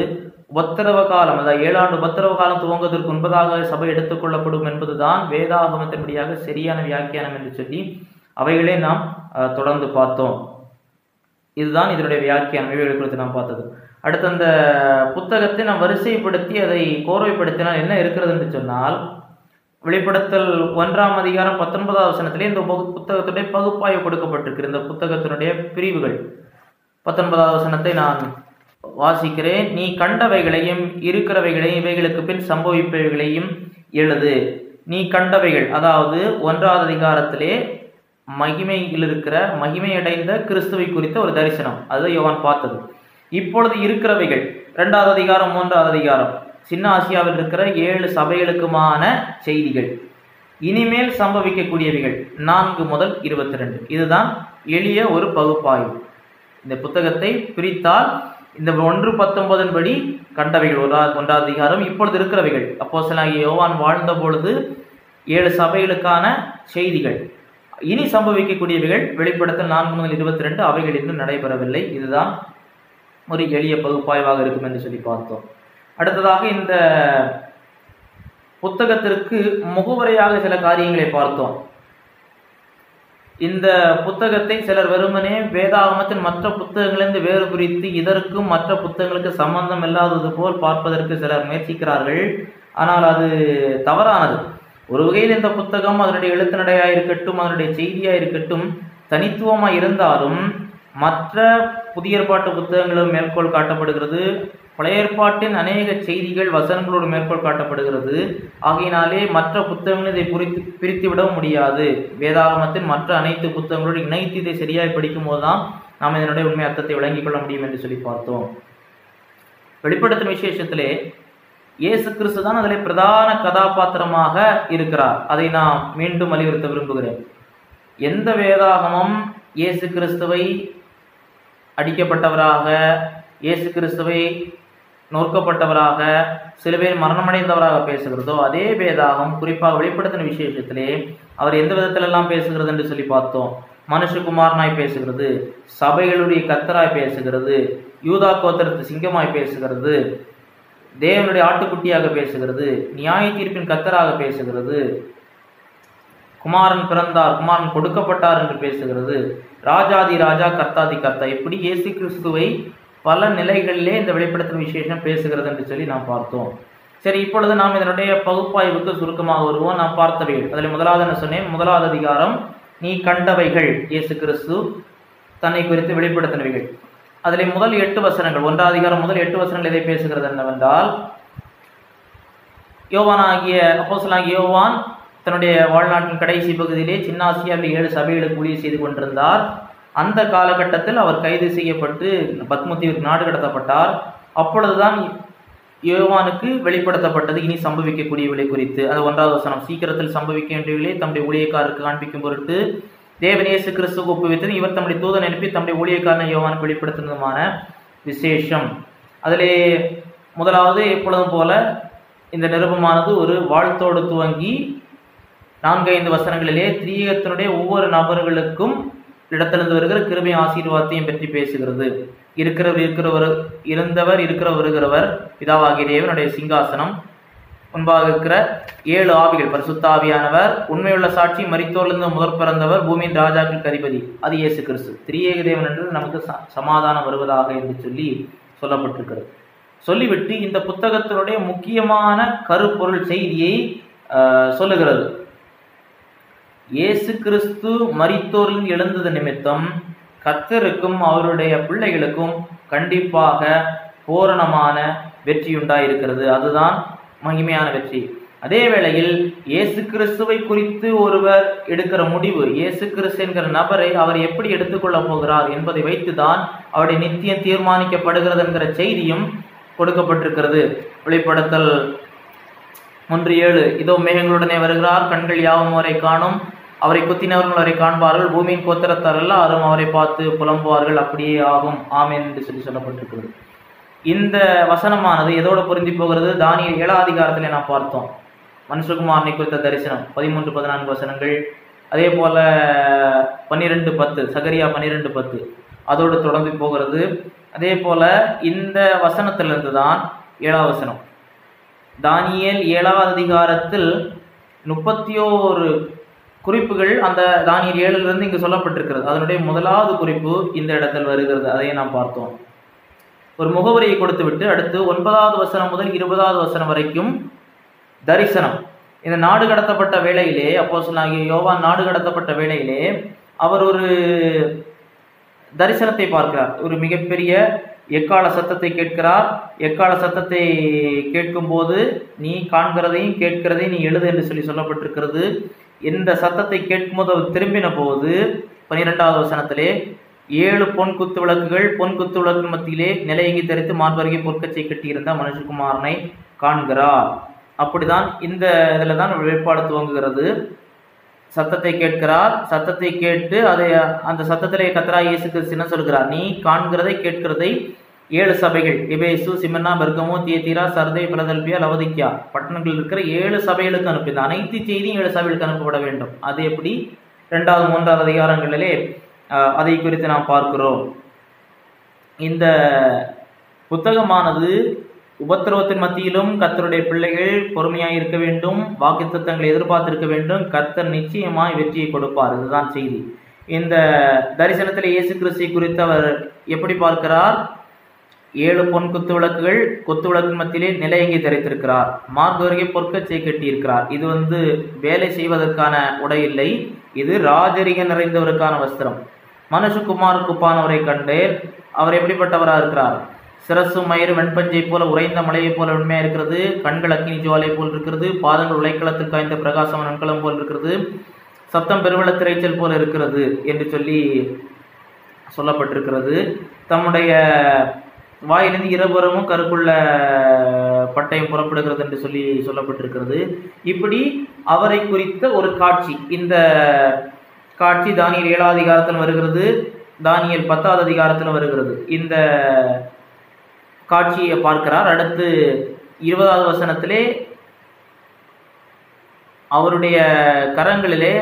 உபத்திரவ காலம், அதாவது 7 ஆண்டு உபத்திரவ காலம் துவங்குவதற்கு முன்பதாக சபை எடுத்துக்கொள்ளப்படும் என்பதுதான் வேதாகமத்தின்படியாக சரியான வியாக்கியானம் என்று சொல்லி அவைகளே நாம் தொடர்ந்து பார்த்தோம். இதுதான் இதனுடைய வியாக்கியானம், இவைகளை குறித்து நாம் பார்த்தது. அடுத்து அந்த புத்தகத்தை நாம் வரிசைப்படுத்தி அதை கோர்வைப்படுத்தினால் என்ன இருக்கிறது என்று சொன்னால், வெளிப்படுத்தல் 1ஆம் அதிகாரம் 19வது வசனத்திலே இந்த புத்தகத்துடைய பகுப்பாய்வு கொடுக்கப்பட்டிருக்கு. இந்த புத்தகத்தினுடைய பிரிவுகள் 19வது வசனத்தை நான் வாசிக்கிறேன். நீ கண்டவைகளையும் இருக்கிறவைகளையும் இவைகளுக்கு பின் சம்பவிப்பவைகளையும் எழுது. நீ கண்டவைகள், அதாவது 1வது அதிகாரத்திலே மகிமையில் இருக்கிற மகிமையடைந்த கிறிஸ்துவை குறித்த ஒரு தரிசனம், அது யோவான் பார்த்தது. இப்பொழுது இருக்கிறவைகள் 2வது அதிகாரம் 3வது அதிகாரம் சின்ன ஆசியாவில் இருக்கிற 7 சபைகளுக்குமான செய்திகள், இனிமேல் சம்பவிக்கக்கூடியவைகள் 4 முதல் 22. இதுதான் எளிய ஒரு பகுப்பாய்வு. இந்த புத்தகத்தை பிரித்தால் இந்த 1:19 படி கண்டவைகள் 1வது அதிகாரம், இப்பொழுது இருக்கிறவைகள் அப்போஸ்தலனாகிய யோவான் வாழ்ந்த பொழுது 7 சபைகளுக்கான செய்திகள், இனி சம்பவிக்கக்கூடியவைகள் வெளிப்படுத்தல் 4 முதல் 22, அவைகள் இன்னும் நடைபெறவில்லை. இதுதான் ஒரு எளிய பகுப்பாய்வாக இருக்கும் என்று சொல்லி பார்த்தோம். அடுத்ததாக இந்த புத்தகத்திற்கு முகவுரையாக சில காரியங்களை பார்த்தோம். இந்த புத்தகத்தை சிலர் வெறுமனே வேதாகமத்தின் மற்ற புத்தகங்களிலிருந்து வேறு குறித்து இதற்கும் மற்ற புத்தகங்களுக்கு சம்பந்தம் இல்லாதது போல் பார்ப்பதற்கு சிலர் முயற்சிக்கிறார்கள். ஆனால் அது தவறானது. ஒரு வகையில் இந்த புத்தகம் அதனுடைய எழுத்து நடையாக இருக்கட்டும், அதனுடைய செய்தியாக இருக்கட்டும், தனித்துவமாக இருந்தாலும் மற்ற புதிய ஏற்பாட்டு புத்தகங்களும் மேற்கோள் காட்டப்படுகிறது. பழைய ஏற்பாட்டின் அநேக செய்திகள் வசனங்களோடு மேற்கோள் காட்டப்படுகிறது. ஆகையினாலே மற்ற புத்தகங்கள் இதை பிரித்து விடவும் முடியாது. வேதாகமத்தின் மற்ற அனைத்து புத்தகங்களோடு இணைத்து இதை சரியாக படிக்கும் போதுதான் நாம் இதனுடைய உண்மை அர்த்தத்தை விளங்கிக் கொள்ள முடியும் என்று சொல்லி பார்த்தோம். வெளிப்படுத்தும் விசேஷத்திலே இயேசு கிறிஸ்து தான் அதில் பிரதான கதாபாத்திரமாக இருக்கிறார். அதை நான் மீண்டும் வலியுறுத்த விரும்புகிறேன். எந்த வேதாகமம் இயேசு கிறிஸ்துவை அடிக்கப்பட்டவராக, இயேசு கிறிஸ்துவை நோக்கப்பட்டவராக, சிலுவையில் மரணமடைந்தவராக பேசுகிறதோ, அதே வேதாகம் குறிப்பாக வெளிப்படுத்தின விசேஷத்திலே அவர் எந்த விதத்திலெல்லாம் பேசுகிறது என்று சொல்லி பார்த்தோம். மனுஷகுமாரனாய் பேசுகிறது, சபைகளுடைய கர்த்தராய் பேசுகிறது, யூதா கோத்திரத்து சிங்கமாய் பேசுகிறது, தேவனுடைய ஆட்டுக்குட்டியாக பேசுகிறது, நியாய தீர்ப்பின் கர்த்தராக பேசுகிறது, குமாரன் பிறந்தார், குமாரன் கொடுக்கப்பட்டார் என்று பேசுகிறது, ராஜாதி ராஜா கர்த்தாதி கர்த்தா, இப்படி இயேசு கிறிஸ்துவை பல நிலைகளிலே இந்த வெளிப்படுத்தும் விசேஷம் பேசுகிறது என்று சொல்லி நாம் பார்த்தோம். சரி, இப்பொழுது நாம் இதனுடைய பகுப்பாய்வுக்கு சுருக்கமாக வருவோம். நாம் பார்த்தவைகள், அதில் முதலாவது என்ன சொன்னேன்? 1வது அதிகாரம் நீ கண்டவைகள், இயேசு கிறிஸ்து தன்னை குறித்து வெளிப்படுத்தினவைகள். அதில் முதல் 8 வசனங்கள், 1வது அதிகாரம் முதல் 8 வசனங்கள் எதை பேசுகிறது என்னவென்றால், அப்போஸ்தலனாகிய யோவான் தன்னுடைய வாழ்நாட்டின் கடைசி பகுதியிலே சின்ன ஆசியாவில் 7 சபைகளுக்கு ஊழியம் செய்து கொண்டிருந்தார். அந்த காலகட்டத்தில் அவர் கைது செய்யப்பட்டு பத்மதீவுக்கு நாடு கடத்தப்பட்டார். அப்பொழுதுதான் யோவானுக்கு வெளிப்படுத்தப்பட்டது இனி சம்பவிக்கக்கூடியவளை குறித்து. அது 1வது வசனம், சீக்கிரத்தில் சம்பவிக்க வேண்டியவளை தம்முடைய ஊழியக்காரருக்கு காண்பிக்கும் பொருட்டு தேவன் இயேசு கிறிஸ்துவுக்கு ஒப்புவித்தது. இவர் தம்முடைய தூதன் அனுப்பி தம்முடைய ஊழியக்காரனை யோவானுக்கு வெளிப்படுத்துவதுமான விசேஷம். அதிலே முதலாவது எப்பொழுதும் போல இந்த நிருபமானது ஒரு வாழ்த்தோடு துவங்கி 4-5 வசனங்களிலே திரியகத்தினுடைய ஒவ்வொரு நபர்களுக்கும் இடத்திலிருந்து வருகிற கிருபையும் ஆசீர்வாதத்தையும் பற்றி பேசுகிறது. இருந்தவர் வருகிறவர் பிதாவாகிய தேவனுடைய சிங்காசனம், முன்பாக இருக்கிற 7 ஆவிகள், பரிசுத்த ஆவியானவர், உண்மையுள்ள சாட்சி, மரித்தோரிலிருந்து முதற் பிறந்தவர், பூமியின் ராஜாக்களுக்கு அதிபதி, அது இயேசு கிறிஸ்து. திரியேக தேவன் என்று நமக்கு சமாதானம் வருவதாக என்று சொல்லி சொல்லப்பட்டிருக்கிறது. சொல்லிவிட்டு இந்த புத்தகத்தினுடைய முக்கியமான கருப்பொருள் செய்தியை சொல்லுகிறது. இயேசு கிறிஸ்து மரித்தோரில் எழுந்தது நிமித்தம் கர்த்தருக்கும் அவருடைய பிள்ளைகளுக்கும் கண்டிப்பாக பூரணமான வெற்றி உண்டாயிருக்கிறது. அதுதான் மகிமையான வெற்றி. அதே வேளையில் இயேசு கிறிஸ்துவை குறித்து ஒருவர் எடுக்கிற முடிவு, இயேசு கிறிஸ்து என்கிற நபரை அவர் எப்படி எடுத்துக்கொள்ள போகிறார் என்பதை வைத்துதான் அவருடைய நித்தியம் தீர்மானிக்கப்படுகிறது என்கிற செய்தியும் கொடுக்கப்பட்டிருக்கிறது. வெளிப்படுத்தல் 1:7, இதோ மேகங்களுடனே வருகிறார், கண்கள் யாவும் அவரை காணும், அவரை குத்தினவர்கள் அவரை காண்பார்கள், பூமியின் கோத்திரத்தார் எல்லாரும் அவரை பார்த்து புலம்புவார்கள், அப்படியே ஆகும், ஆமென் என்று சொல்லப்பட்டிருக்கிறது. இந்த வசனமானது எதோடு பொருந்தி போகிறது? தானியேல் 7ஆம் அதிகாரத்திலே நாம் பார்த்தோம். மனுஷகுமாரனை குறித்த தரிசனம் 13-14 வசனங்கள். அதே போல 12:10, சகரியா 12:10 அதோடு தொடர்ந்து போகிறது. அதே போல இந்த வசனத்திலிருந்து தான் 7ஆம் வசனம். தானியேல் 7ஆம் அதிகாரத்தில் 31 குறிப்புகள் அந்த தானியேல் 7 இங்கு சொல்லப்பட்டிருக்கிறது. அதனுடைய முதலாவது குறிப்பு இந்த இடத்தில் வருகிறது. அதையே நாம் பார்த்தோம். ஒரு முகவரியை கொடுத்து விட்டு அடுத்து 9ஆவது வசனம் முதல் 20ஆவது வசனம் வரைக்கும் தரிசனம். இந்த நாடு கடத்தப்பட்ட வேளையிலே, அப்போஸ்தலனாகிய யோவான் நாடு கடத்தப்பட்ட வேளையிலே அவர் ஒரு தரிசனத்தை பார்க்கிறார். ஒரு மிகப்பெரிய எக்கால சத்தத்தை கேட்கிறார். எக்கால சத்தத்தை கேட்கும் போது நீ காண்கிறதையும் கேட்கிறதையும் நீ எழுது என்று சொல்லப்பட்டிருக்கிறது. இந்த சத்தத்தை கேட்கும்போது அவர் திரும்பின போது 12ஆவது வசனத்திலே 7 பொன் குத்து விளக்குகள், பொன் குத்து விளக்கு மத்தியிலே நிலையங்கி தரித்து மார்பருகே பொற்கச்சை கட்டியிருந்த மனுஷகுமாரனை காண்கிறார். அப்படிதான் இந்த இதில் தான் வெளிப்பாடு துவங்குகிறது. சத்தத்தை கேட்கிறார். சத்தத்தை கேட்டு அதை அந்த சத்தத்திலே கர்த்தராகிய இயேசு கிறிஸ்து என்ன சொல்கிறார்? நீ காண்கிறதை கேட்கிறதை 7 சபைகள், எபேசு, சிமென்னா, பெர்கமோ, தியத்தீரா, சர்தை, பிலதெல்பியா, லவோதிக்கா பட்டணங்களில் இருக்கிற 7 சபைகளுக்கு அனுப்பி, இந்த அனைத்து செய்தியும் 7 சபைகளுக்கு அனுப்பப்பட வேண்டும். அது எப்படி 2வது 3வது அதிகாரங்களிலே அதை குறித்து நாம் பார்க்கிறோம். இந்த புத்தகமானது உபத்திரவத்தின் மத்தியிலும் கர்த்தருடைய பிள்ளைகள் பொறுமையாக இருக்க வேண்டும், வாக்குத்தத்தங்களை எதிர்பார்த்திருக்க வேண்டும். கர்த்தர் நிச்சயமாய் வெற்றியை கொடுப்பார். இதுதான் செய்தி. இந்த தரிசனத்தில் இயேசு கிறிஸ்துவை குறித்து அவர் எப்படி பார்க்கிறார்? 7 பொன் குத்து விளக்குகள், குத்து விளக்கு மத்தியிலே நிலையங்கி தரித்திருக்கிறார். மார்பருகே பொற்கச்சை கட்டி இருக்கிறார். இது வேலை செய்வதற்கான உடை இல்லை, இது ராஜரிக நிறைந்தவருக்கான வஸ்திரம். மனுஷகுமார் குப்பானவரை கண்டேன். அவர் எப்படிப்பட்டவராக இருக்கிறார்? சிரசு மயிறு வெண்பஞ்சை போல உறைந்த மலையை போல உண்மையா இருக்கிறது. கண்கள் அக்கினி ஜுவாலை போல் இருக்கிறது. பாதங்கள் உலைக்களத்தில் காய்ந்த பிரகாசம் நன்கலம் போல் இருக்கிறது. சத்தம் பெருவெள்ள திரைச்சல் போல இருக்கிறது என்று சொல்லப்பட்டிருக்கிறது. தம்முடைய வாயிலிருந்து இருபுறமும் கருப்புள்ள பட்டயம் புறப்படுகிறது என்று சொல்லப்பட்டிருக்கிறது. இப்படி அவரை குறித்த ஒரு காட்சி. இந்த காட்சி தானியேல் 7ஆம் அதிகாரத்தில் வருகிறது, தானியேல் 10ஆவது அதிகாரத்தில் வருகிறது. இந்த காட்சியை பார்க்கிறார். அடுத்து 20ஆவது வசனத்திலே அவருடைய கரங்களிலே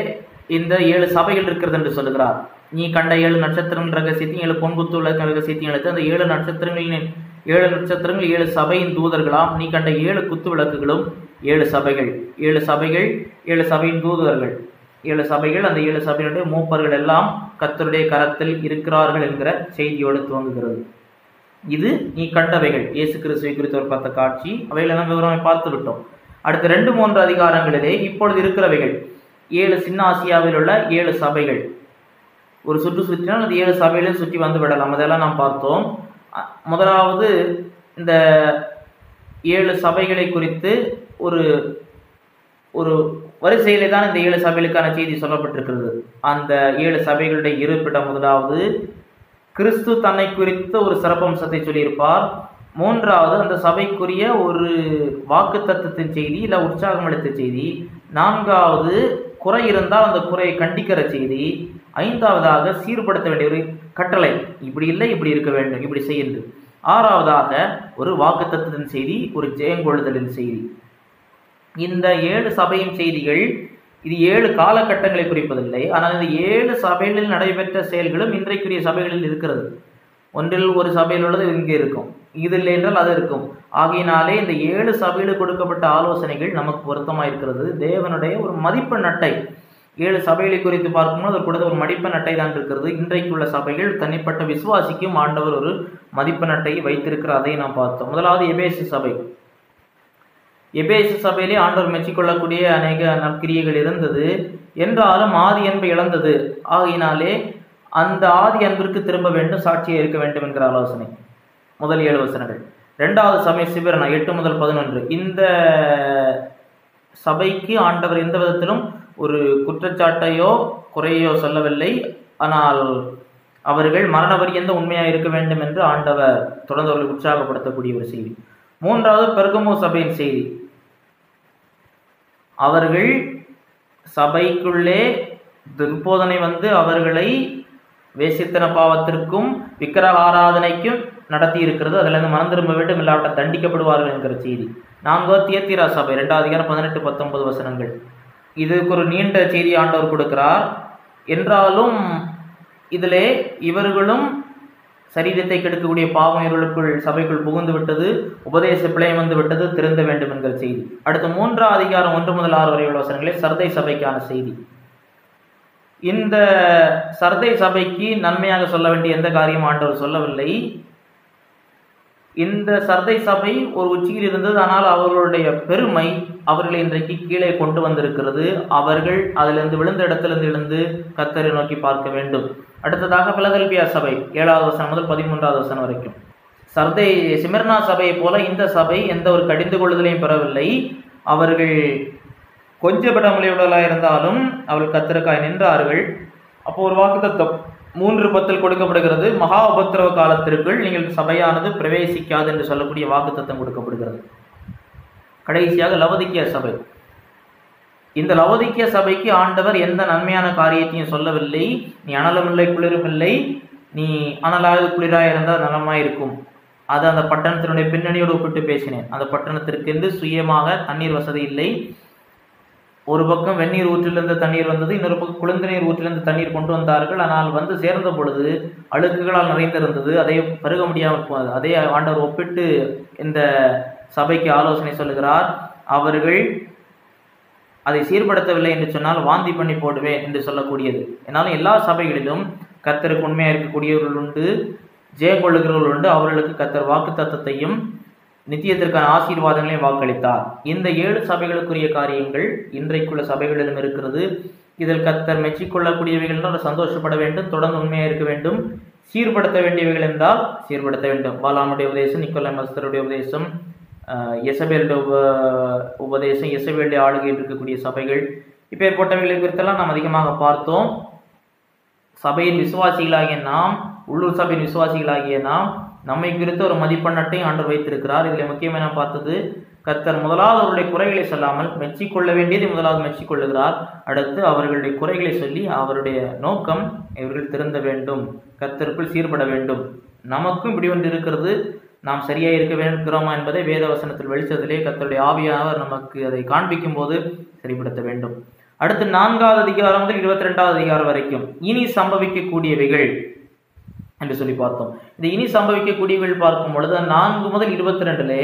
இந்த 7 சபைகள் இருக்கிறது என்று சொல்லுகிறார். நீ கண்ட 7 நட்சத்திரங்கள் ரகசியத்தையும் 7 பொன்குத்து விளக்கு ரகசியத்தையும் எடுத்து அந்த 7 நட்சத்திரங்கள் 7 சபையின் தூதர்களாம். நீ கண்ட 7 குத்து விளக்குகளும் 7 சபைகள், 7 சபைகள், 7 சபையின் தூதர்கள், 7 சபைகள், அந்த 7 சபையினுடைய மூப்பர்கள் எல்லாம் கர்த்தருடைய கரத்தில் இருக்கிறார்கள் என்கிற செய்தியோடு துவங்குகிறது. இது நீ கண்டவைகள். இயேசு கிறிஸ்துவை குறித்து ஒரு பார்த்த காட்சி. அவைகளெல்லாம் விவரமாக பார்த்து விட்டோம். அடுத்த 2-3 அதிகாரங்களிலே இப்பொழுது இருக்கிறவைகள் 7 சின்ன ஆசியாவில் உள்ள 7 சபைகள். ஒரு சுற்றினால் அது 7 சபையிலும் சுற்றி வந்து விடலாம். அதெல்லாம் நாம் பார்த்தோம். முதலாவது இந்த 7 சபைகளை குறித்து ஒரு வரிசையிலே தான் இந்த 7 சபைகளுக்கான செய்தி சொல்லப்பட்டிருக்கிறது. அந்த 7 சபைகளுடைய இருப்பிடம் முதலாவது. கிறிஸ்து தன்னை குறித்த ஒரு சிறப்பம்சத்தை சொல்லியிருப்பார். 3வது அந்த சபைக்குரிய ஒரு வாக்கு தத்துவத்தின் செய்தி, இல்லை உற்சாகம் அளித்த செய்தி. 4வது குறை இருந்தால் அந்த குறையை கண்டிக்கிற செய்தி. 5வதாக சீர்படுத்த வேண்டிய ஒரு கட்டளை, இப்படி இல்லை இப்படி இருக்க வேண்டும், இப்படி செய்யுது. 6வதாக ஒரு வாக்கு தத்துவத்தின் செய்தி, ஒரு ஜெயங்கொள்ளுதலின் செய்தி. இந்த 7 சபையின் செய்திகள் இது 7 காலகட்டங்களை குறிப்பதில்லை. ஆனால் இந்த 7 சபைகளில் நடைபெற்ற செயல்களும் இன்றைக்குரிய சபைகளில் இருக்கிறது. ஒன்றில் ஒரு சபையில் உள்ளது இங்கே இருக்கும், இது இல்லை என்றால் அது இருக்கும். ஆகையினாலே இந்த 7 சபைகளுக்கு கொடுக்கப்பட்ட ஆலோசனைகள் நமக்கு பொருத்தமாக இருக்கிறது. தேவனுடைய ஒரு மதிப்பெண் அட்டை 7 சபைகளை குறித்து பார்க்கும்போது அது கூட ஒரு மதிப்பெண் அட்டை தான் இருக்கிறது. இன்றைக்குள்ள சபைகள் தனிப்பட்ட விசுவாசிக்கும் ஆண்டவர் ஒரு மதிப்பெண் அட்டையை வைத்திருக்கிற அதை நாம் பார்த்தோம். முதலாவது எபேசு சபை. எபேசு சபையிலே ஆண்டவர் மெச்சிக்கொள்ளக்கூடிய அநேக நற்கிரியைகள் இருந்தது. என்றாலும் ஆதி அன்பை இழந்தது. ஆகையினாலே அந்த ஆதி அன்பிற்கு திரும்ப வேண்டும், சாட்சியை இருக்க வேண்டும் என்கிற ஆலோசனை. முதல் 7 வசனங்கள். 2வது சபை சிபிரனா 8 முதல் 11. இந்த சபைக்கு ஆண்டவர் எந்த விதத்திலும் ஒரு குற்றச்சாட்டையோ குறையோ சொல்லவில்லை. ஆனால் அவர்கள் மரண பரியந்த உண்மையாக இருக்க வேண்டும் என்று ஆண்டவர் தொடர்ந்து அவர்களை உற்சாகப்படுத்தக்கூடிய ஒரு செய்தி. 3வது பெர்கமு சபையின் செய்தி. அவர்கள் சபைக்குள்ளே துர்போதனை வந்து அவர்களை வேசித்தன பாவத்திற்கும் விக்கிரக ஆராதனைக்கும் நடத்தி இருக்கிறது. அதுல இருந்து மனம் திரும்ப வேண்டும், இல்லாவிட்டால் தண்டிக்கப்படுவார்கள் என்கிற செய்தி. 4வது தியத்திரா சபை 2வது அதிகாரம் 18-19 வசனங்கள். இதுக்கு ஒரு நீண்ட செய்தி ஆண்டவர் கொடுக்கிறார். என்றாலும் இதிலே இவர்களும் சரீரத்தை கெடுக்கக்கூடிய பாவம் இவர்களுக்குள் சபைக்குள் புகுந்து விட்டது, உபதேச பிழையம் வந்து விட்டது, திருந்த வேண்டும் என்கிற செய்தி. அடுத்து 3வது அதிகாரம் 1 முதல் 6 வரை உள்ள வசனங்களே சர்தை சபைக்கான செய்தி. இந்த சர்தை சபைக்கு நன்மையாக சொல்ல வேண்டிய எந்த காரியம் ஆண்டவர் சொல்லவில்லை. இந்த சர்தை சபை ஒரு உச்சியில் இருந்தது, ஆனால் அவர்களுடைய பெருமை அவர்களை இன்றைக்கு கீழே கொண்டு வந்திருக்கிறது. அவர்கள் அதிலிருந்து விழுந்த இடத்திலிருந்து எழுந்து கர்த்தரை நோக்கி பார்க்க வேண்டும். அடுத்ததாக பிலதெல்பியா சபை 7வது வசனம் முதல் 13வது வசனம் வரைக்கும். சர்தை சிமிர்னா சபையை போல இந்த சபை எந்த ஒரு கடிந்து கொள்ளுதலையும் பெறவில்லை. அவர்கள் கொஞ்சம் விடமுறையுள்ளவர்களாக இருந்தாலும் அவர்கள் கர்த்தருக்காய் நின்றார்கள். அப்போ ஒரு வாக்குத்தத்தம் 3:10 கொடுக்கப்படுகிறது. மகா உபத்திரவ காலத்திற்குள் நீங்கள் சபையானது பிரவேசிக்காது என்று சொல்லக்கூடிய வாக்குத்தத்தம் கொடுக்கப்படுகிறது. கடைசியாக லவோதிக்கியா சபை. இந்த லவோதிக்கியா சபைக்கு ஆண்டவர் எந்த நன்மையான காரியத்தையும் சொல்லவில்லை. நீ அனலும் இல்லை குளிரும் இல்லை, நீ அனலாக குளிராக இருந்தால் நலமாயிருக்கும். அது அந்த பட்டணத்தினுடைய பின்னணியோடு ஒப்பிட்டு பேசினேன். அந்த பட்டணத்திற்கு சுயமாக தண்ணீர் வசதி இல்லை. ஒரு பக்கம் வெந்நீர் ஊற்றிலிருந்து தண்ணீர் வந்தது, இன்னொரு பக்கம் குளிர்ந்த நீர் ஊற்றிலிருந்து தண்ணீர் கொண்டு வந்தார்கள். ஆனால் வந்து சேர்ந்த பொழுது அழுக்குகளால் நிறைந்திருந்தது, அதை பருக முடியாமல் போனது. அதே ஆண்டவர் ஒப்பிட்டு இந்த சபைக்கு ஆலோசனை சொல்லுகிறார். அவர்கள் அதை சீர்படுத்தவில்லை என்று சொன்னால் வாந்தி பண்ணி போடுவேன் என்று சொல்லக்கூடியது. என்னாலும் எல்லா சபைகளிலும் கர்த்தருக்கு உண்மையாக இருக்கக்கூடியவர்கள் உண்டு, ஜெயம் கொள்ளுகிறவர்கள் உண்டு. அவர்களுக்கு கர்த்தர் வாக்கு தத்தத்தையும் நித்தியத்திற்கான ஆசீர்வாதங்களையும் வாக்களித்தார். இந்த 7 சபைகளுக்குரிய காரியங்கள் இன்றைக்குள்ள சபைகளிலும் இருக்கிறது. இதில் கர்த்தர் மெச்சிக்கொள்ளக்கூடியவைகள் என்றால் சந்தோஷப்பட வேண்டும், தொடர்ந்து உண்மையாக இருக்க வேண்டும். சீர்படுத்த வேண்டியவைகள் என்றால் சீர்படுத்த வேண்டும். பாலாமுடைய உபதேசம், நிக்கோலமஸ்தருடைய உபதேசம், எசபேலுடைய உபதேசம், எசபேலுடைய ஆளுகையில் இருக்கக்கூடிய சபைகள், இப்பேற்பட்டவைகளை குறித்தெல்லாம் நாம் அதிகமாக பார்த்தோம். சபையின் விசுவாசிகளாகிய நாம், உள்ளூர் சபையின் விசுவாசிகளாகிய நாம், நம்மை குறித்த ஒரு மதிப்பெண்ணட்டை ஆண்டவர் வைத்திருக்கிறார். இதில் முக்கியமாக நான் பார்த்தது, கர்த்தர் முதலாவது அவருடைய குறைகளை சொல்லாமல் மெச்சிக்கொள்ள வேண்டியதை முதலாவது மெச்சிக்கொள்ளுகிறார். அடுத்து அவர்களுடைய குறைகளை சொல்லி அவருடைய நோக்கம் இவர்கள் திருந்த வேண்டும், கர்த்தருக்குள் சீர்பட வேண்டும். நமக்கும் இப்படி ஒன்று இருக்கிறது, நாம் சரியாக இருக்க வேண்டுகிறோமா என்பதை வேத வசனத்தில் வெளிச்சத்திலே கர்த்தருடைய ஆவியானவர் நமக்கு அதை காண்பிக்கும் போது சரிப்படுத்த வேண்டும். அடுத்து 4வது அதிகாரம் முதல் 22வது அதிகாரம் வரைக்கும் இனி சம்பவிக்கக்கூடியவைகள் என்று சொல்லி பார்த்தோம். இந்த இனி சம்பவிக்கக்கூடியவர்கள் பார்க்கும் பொழுது 4 முதல் 22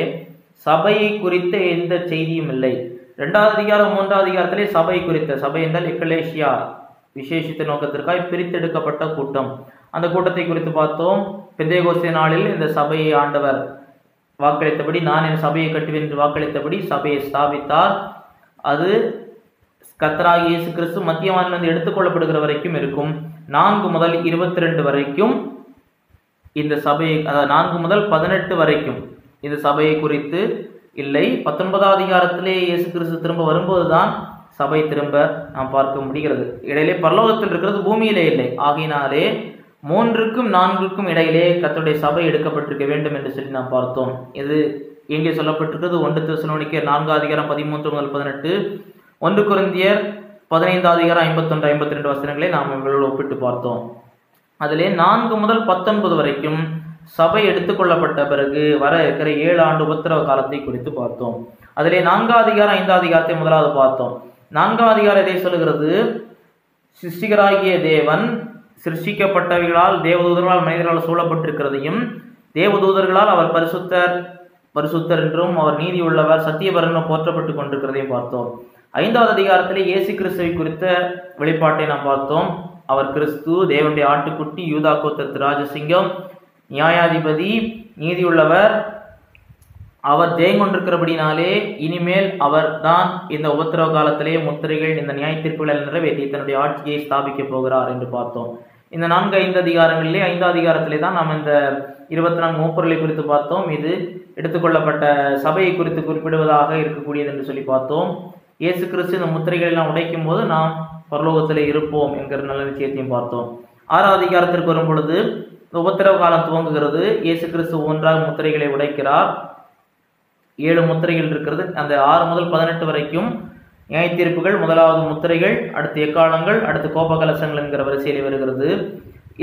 சபையை குறித்த எந்த செய்தியும் இல்லை. 2வது அதிகாரம் 3வது அதிகாரத்திலே சபை குறித்த, சபை என்றால் எக்கலேசியா, விசேஷித்த நோக்கத்திற்காக பிரித்தெடுக்கப்பட்ட கூட்டம், அந்த கூட்டத்தை குறித்து பார்த்தோம். பெந்தேகோஸ்தே நாளில் இந்த சபையை ஆண்டவர் வாக்களித்தபடி, நான் என் சபையை கட்டுவேன் என்று வாக்களித்தபடி சபையை ஸ்தாபித்தார். அது கர்த்தராகிய இயேசு கிறிஸ்து மத்திய வானிலிருந்து எடுத்துக்கொள்ளப்படுகிற வரைக்கும் இருக்கும். 4 முதல் 22 வரைக்கும் இந்த சபையை, அதாவது 4 முதல் 18 வரைக்கும் இந்த சபையை குறித்து இல்லை. 19வது அதிகாரத்திலே இயேசு கிறிஸ்து திரும்ப வரும்போதுதான் சபை திரும்ப நாம் பார்க்க முடிகிறது. இடையிலே பரலோகத்தில் இருக்கிறது, பூமியிலே இல்லை. ஆகையினாலே 3க்கும் 4க்கும் இடையிலே கர்த்தருடைய சபை எடுக்கப்பட்டிருக்க வேண்டும் என்று சொல்லி நாம் பார்த்தோம். இது எங்கே சொல்லப்பட்டிருக்கிறது? 1 தெசலோனிக்கேயர் 4வது அதிகாரம் 13 முதல் 18, 1 கொரிந்தியர் 15வது அதிகாரம் 51, 52 வசனங்களை நாம் இவர்களோடு ஒப்பிட்டு பார்த்தோம். அதிலே 4 முதல் 19 வரைக்கும் சபை எடுத்துக்கொள்ளப்பட்ட பிறகு வர இருக்கிற 7 ஆண்டு உபத்திரவ காலத்தை குறித்து பார்த்தோம். அதிலே 4வது அதிகாரம் 5வது அதிகாரத்தை முதலாவது பார்த்தோம். 4வது அதிகாரம் இதை சொல்லுகிறது, சிருஷ்டிகராகிய தேவன் சிருஷ்டிக்கப்பட்டவைகளால் தேவதூதர்களால் மனிதர்களால் சூழப்பட்டிருக்கிறதையும், தேவதூதர்களால் அவர் பரிசுத்தர் பரிசுத்தர் என்றும் அவர் நீதி உள்ளவர் சத்தியபரன் போற்றப்பட்டு கொண்டிருக்கிறதையும் பார்த்தோம். 5வது அதிகாரத்திலே இயேசு கிறிஸ்துவை குறித்த வெளிப்பாட்டை நாம் பார்த்தோம். அவர் கிறிஸ்து, தேவனுடைய ஆட்டுக்குட்டி, யூதா கோத்திரத்து ராஜசிங்கம், நியாயாதிபதி, நீதியுள்ளவர், அவர் ஜெயங்கொண்டிருக்கிறபடினாலே இனிமேல் அவர் தான் இந்த உபத்திரவ காலத்திலே முத்திரைகள், இந்த நியாய தீர்ப்புகளை நிறைவேற்றி தன்னுடைய ஆட்சியை ஸ்தாபிக்க போகிறார் என்று பார்த்தோம். இந்த 4-5 அதிகாரங்களிலே 5 அதிகாரத்திலே தான் நாம் இந்த 24 மூப்பர்களை குறித்து பார்த்தோம். இது எடுத்துக்கொள்ளப்பட்ட சபையை குறித்து குறிப்பிடுவதாக இருக்கக்கூடியது என்று சொல்லி பார்த்தோம். இயேசு கிறிஸ்து இந்த முத்திரைகள் எல்லாம் உடைக்கும் போது நாம் பரலோகத்திலே இருப்போம் என்கிற நல்ல நிச்சயத்தையும் பார்த்தோம். 6வது அதிகாரத்திற்கு வரும் பொழுது இந்த உபத்திரவ காலம் துவங்குகிறது. இயேசு கிறிஸ்து ஒன்றாக முத்திரைகளை உடைக்கிறார். 7 முத்திரைகள் இருக்கிறது. அந்த 6 முதல் 18 வரைக்கும் நியாய தீர்ப்புகள், முதலாவது முத்திரைகள், அடுத்து எக்காலங்கள், அடுத்து கோப கலசங்கள் என்கிற வரிசையில் வருகிறது.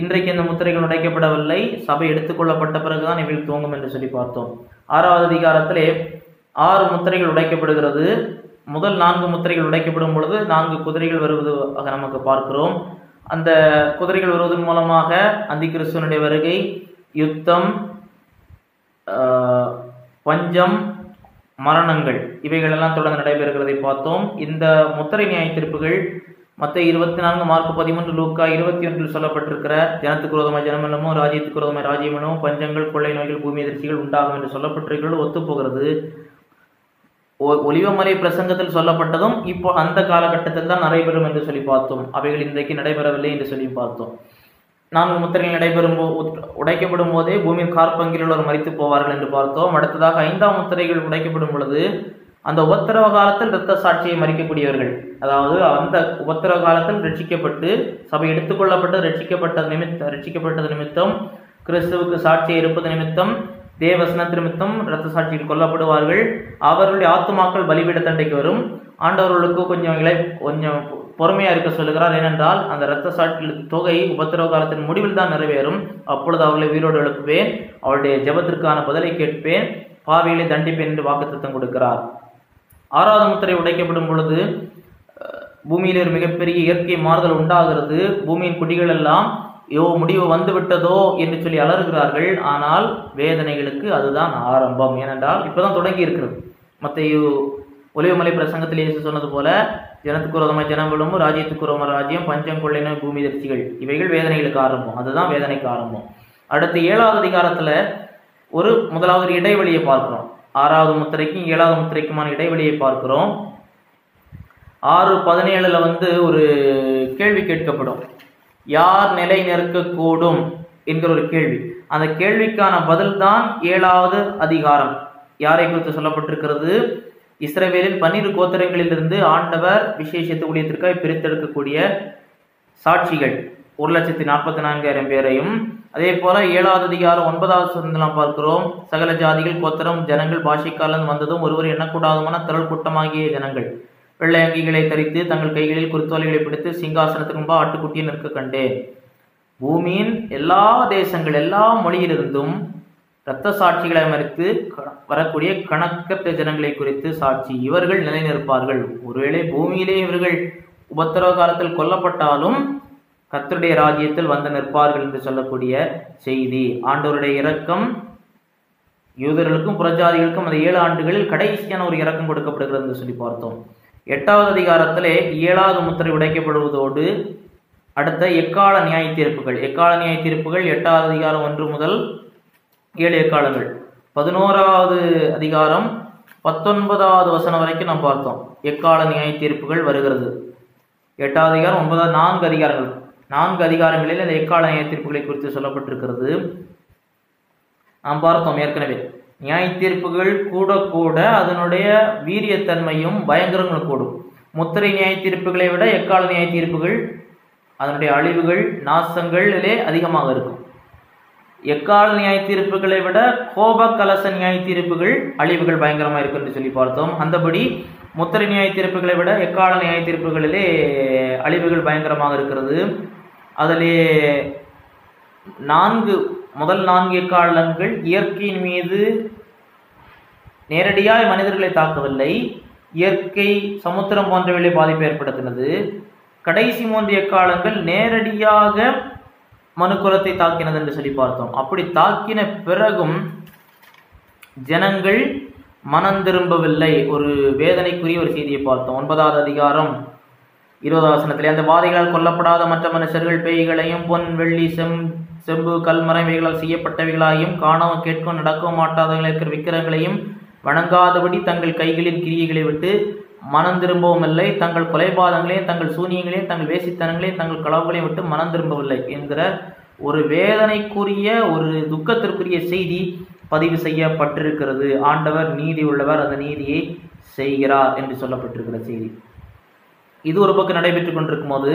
இன்றைக்கு இந்த முத்திரைகள் உடைக்கப்படவில்லை, சபை எடுத்துக்கொள்ளப்பட்ட பிறகுதான் இவைகள் துவங்கும் என்று சொல்லி பார்த்தோம். 6வது அதிகாரத்திலே 6 முத்திரைகள் உடைக்கப்படுகிறது. முதல் 4 முத்திரைகள் உடைக்கப்படும் பொழுது 4 குதிரைகள் வருவதாக நமக்கு பார்க்கிறோம். அந்த குதிரைகள் வருவதன் மூலமாக அந்தி கிறிஸ்துவனுடைய வருகை, யுத்தம், பஞ்சம், மரணங்கள் இவைகளெல்லாம் தொடர்ந்து நடைபெறுகிறதை பார்த்தோம். இந்த முத்திரை நியாய தீர்ப்புகள் மத்தேயு 24, மார்க்கு 13, லூக்கா 21 சொல்லப்பட்டிருக்கிற ஜனத்துக்கு விரோதமாய் ஜனமெல்லாமோ, ராஜ்யத்துக்கு விரோதமாய் ராஜ்யமெனோ, பஞ்சங்கள், கொள்ளை நோய்கள், பூமி எதிர்ச்சிகள் உண்டாகும் என்று சொல்லப்பட்டிருக்கிறது ஒத்துப்போகிறது. ஒலிவமலை பிரசங்கத்தில் சொல்லப்பட்டதும் இப்போ அந்த காலகட்டத்தில் தான் நடைபெறும் என்று சொல்லி பார்த்தோம். அவைகள் இன்றைக்கு நடைபெறவில்லை என்று சொல்லி பார்த்தோம். 4 முத்திரைகள் நடைபெறும் உடைக்கப்படும் போதே பூமியின் கார்பங்கில் உள்ளவர் மரித்து போவார்கள் என்று பார்த்தோம். அடுத்ததாக 5ஆம் முத்திரைகள் உடைக்கப்படும் பொழுது அந்த உபத்திரவ காலத்தில் இரத்த சாட்சியை மறிக்கக்கூடியவர்கள், அதாவது அந்த உபத்திரவ காலத்தில் ரட்சிக்கப்பட்டு சபை எடுத்துக்கொள்ளப்பட்டு ரட்சிக்கப்பட்டது நிமித்தம், கிறிஸ்துவுக்கு சாட்சியை இருப்பது நிமித்தம், தேவசனத்து நிமித்தம் இரத்த சாட்சியில் கொல்லப்படுவார்கள். அவர்களுடைய ஆத்துமாக்கள் பலிபீட தண்டைக்கு வரும். ஆண்டவர்களுக்கு கொஞ்சம் பொறுமையா இருக்க சொல்லுகிறார். ஏனென்றால் அந்த இரத்த சாட்சி தொகை உபத்திரவ காலத்தின் முடிவில் தான் நிறைவேறும். அப்பொழுது அவர்களை உயிரோடு எழுப்புவேன், அவருடைய ஜெபத்திற்கான பதிலை கேட்பேன், பாவிகளை தண்டிப்பேன் என்று வாக்குத்தத்தம் கொடுக்கிறார். 6வது முத்திரை உடைக்கப்படும் பொழுது பூமியிலே ஒரு மிகப்பெரிய இயற்கை மாறுதல் உண்டாகிறது. பூமியின் குடிகள் எல்லாம் முடிவு வந்து விட்டதோ என்று சொல்லி அலறுகிறார்கள். ஆனால் வேதனைகளுக்கு அதுதான் ஆரம்பம். ஏனென்றால் இப்பதான் தொடங்கி இருக்கிறது. மத்தேயு ஒலிவமலை பிரசங்கத்தில் இயேசு சொன்னது போல, ஜனத்துக்கு விரோதமாய் ஜனங்களும், ராஜ்யத்துக்கு விரோதமான ராஜ்யம், பஞ்சம், கொள்ளை நோய், பூமி எதிர்ச்சிகள் இவைகள் வேதனைகளுக்கு ஆரம்பம். அதுதான் வேதனைக்கு ஆரம்பம். அடுத்து 7வது அதிகாரத்துல முதலாவது இடைவெளியை பார்க்கிறோம். 6வது முத்திரைக்கும் 7வது முத்திரைக்குமான இடைவெளியை பார்க்கிறோம். 6:17 ஒரு கேள்வி கேட்கப்படும். யார் நிலை நிற்கக்கூடும் என்கிற ஒரு கேள்வி. அந்த கேள்விக்கான பதில் தான் 7வது அதிகாரம். யாரை குறித்து சொல்லப்பட்டிருக்கிறது? இஸ்ரவேலின் 12 கோத்திரங்களிலிருந்து ஆண்டவர் விசேஷித்த ஊழியத்திற்காக பிரித்தெடுக்கக்கூடிய சாட்சிகள் 1,44,000 பேரையும், அதே போல 7வது அதிகாரம் 9வது வசனத்தில் பார்க்கிறோம். சகல ஜாதிகள், கோத்திரம், ஜனங்கள், பாஷைக்காலந்து வந்ததும் ஒருவர் எண்ணக்கூடாதமான திரள் கூட்டமாகிய ஜனங்கள் வெள்ளை அங்கிகளை தரித்து தங்கள் கைகளில் குருத்தோலைகளை பிடித்து சிங்காசனத்துக்கு முன்பா ஆட்டுக்குட்டியை நிற்க கண்டேன். பூமியின் எல்லா தேசங்கள், எல்லா மொழியிலிருந்தும் இரத்த சாட்சிகளை மறித்து வரக்கூடிய கணக்கற்ற ஜனங்களை குறித்து சாட்சி. இவர்கள் நிலை நிற்பார்கள். ஒருவேளை பூமியிலே இவர்கள் உபத்திரவ காலத்தில் கொல்லப்பட்டாலும் கர்த்தருடைய ராஜ்யத்தில் வந்து நிற்பார்கள் என்று சொல்லக்கூடிய செய்தி. ஆண்டவருடைய இரக்கம் யூதர்களுக்கும் புறஜாதிகளுக்கும் அந்த 7 ஆண்டுகளில் கடைசியான ஒரு இரக்கம் கொடுக்கப்படுகிறது என்று சொல்லி பார்த்தோம். 8வது அதிகாரத்திலே 7வது முத்திரை உடைக்கப்படுவதோடு அடுத்த எக்கால நியாய தீர்ப்புகள். 8வது அதிகாரம் 1 முதல் 7 எக்காலங்கள். 11வது அதிகாரம் 19வது வசனம் வரைக்கும் நாம் பார்த்தோம். எக்கால நியாய தீர்ப்புகள் வருகிறது. 8வது அதிகாரம் 9வது 4 அதிகாரங்கள். 4 அதிகாரங்களில் அந்த எக்கால நியாய தீர்ப்புகளை குறித்து சொல்லப்பட்டிருக்கிறது. நாம் பார்த்தோம் ஏற்கனவே. நியாய தீர்ப்புகள் கூட கூட அதனுடைய வீரியத்தன்மையும் பயங்கரங்களும் கூடும். முத்திரை நியாய தீர்ப்புகளை விட எக்கால நியாய தீர்ப்புகள் அதனுடைய அழிவுகள், நாசங்களிலே அதிகமாக இருக்கும். எக்கால நியாய தீர்ப்புகளை விட கோப கலச நியாய தீர்ப்புகள் அழிவுகள் பயங்கரமாக இருக்கும் என்று சொல்லி பார்த்தோம். அந்தபடி முத்திரை நியாய தீர்ப்புகளை விட எக்கால நியாய தீர்ப்புகளிலே அழிவுகள் பயங்கரமாக இருக்கிறது. அதிலே முதல் 4 எக்காலங்கள் இயற்கையின் மீது நேரடியாய் மனிதர்களை தாக்கவில்லை, இயற்கை, சமுத்திரம் போன்றவைகளை பாதிப்பு ஏற்படுத்தினது. கடைசி 3 எக்காலங்கள் நேரடியாக மனுக்குலத்தை தாக்கினது என்று சொல்லி பார்த்தோம். அப்படி தாக்கின பிறகும் ஜனங்கள் மனம் திரும்பவில்லை. ஒரு வேதனைக்குரிய ஒரு செய்தியை பார்த்தோம். 9வது அதிகாரம் 20வது வசனத்திலே, அந்த வாதைகளால் கொல்லப்படாத மற்ற மனுஷர்கள் பேய்களையும் பொன், வெள்ளி, செம்பு, கல்மரம் இவைகளால் செய்யப்பட்டவைகளாயும் காணவும் கேட்கவும் நடக்கவும் மாட்டாதவர்கள் இருக்கிற விக்கிரங்களையும் வணங்காதபடி தங்கள் கைகளின் கிரியைகளை விட்டு மனம் திரும்பவும் இல்லை, தங்கள் கொலைபாதங்களையும் தங்கள் சூனியங்களையும் தங்கள் வேசித்தனங்களையும் தங்கள் களவுகளையும் விட்டு மனம் திரும்பவில்லை என்கிற ஒரு வேதனைக்குரிய ஒரு துக்கத்திற்குரிய செய்தி பதிவு செய்யப்பட்டிருக்கிறது. ஆண்டவர் நீதி உள்ளவர், அந்த நீதியை செய்கிறார் என்று சொல்லப்பட்டிருக்கிற செய்தி. இது ஒரு பக்கம் நடைபெற்றுக் கொண்டிருக்கும் போது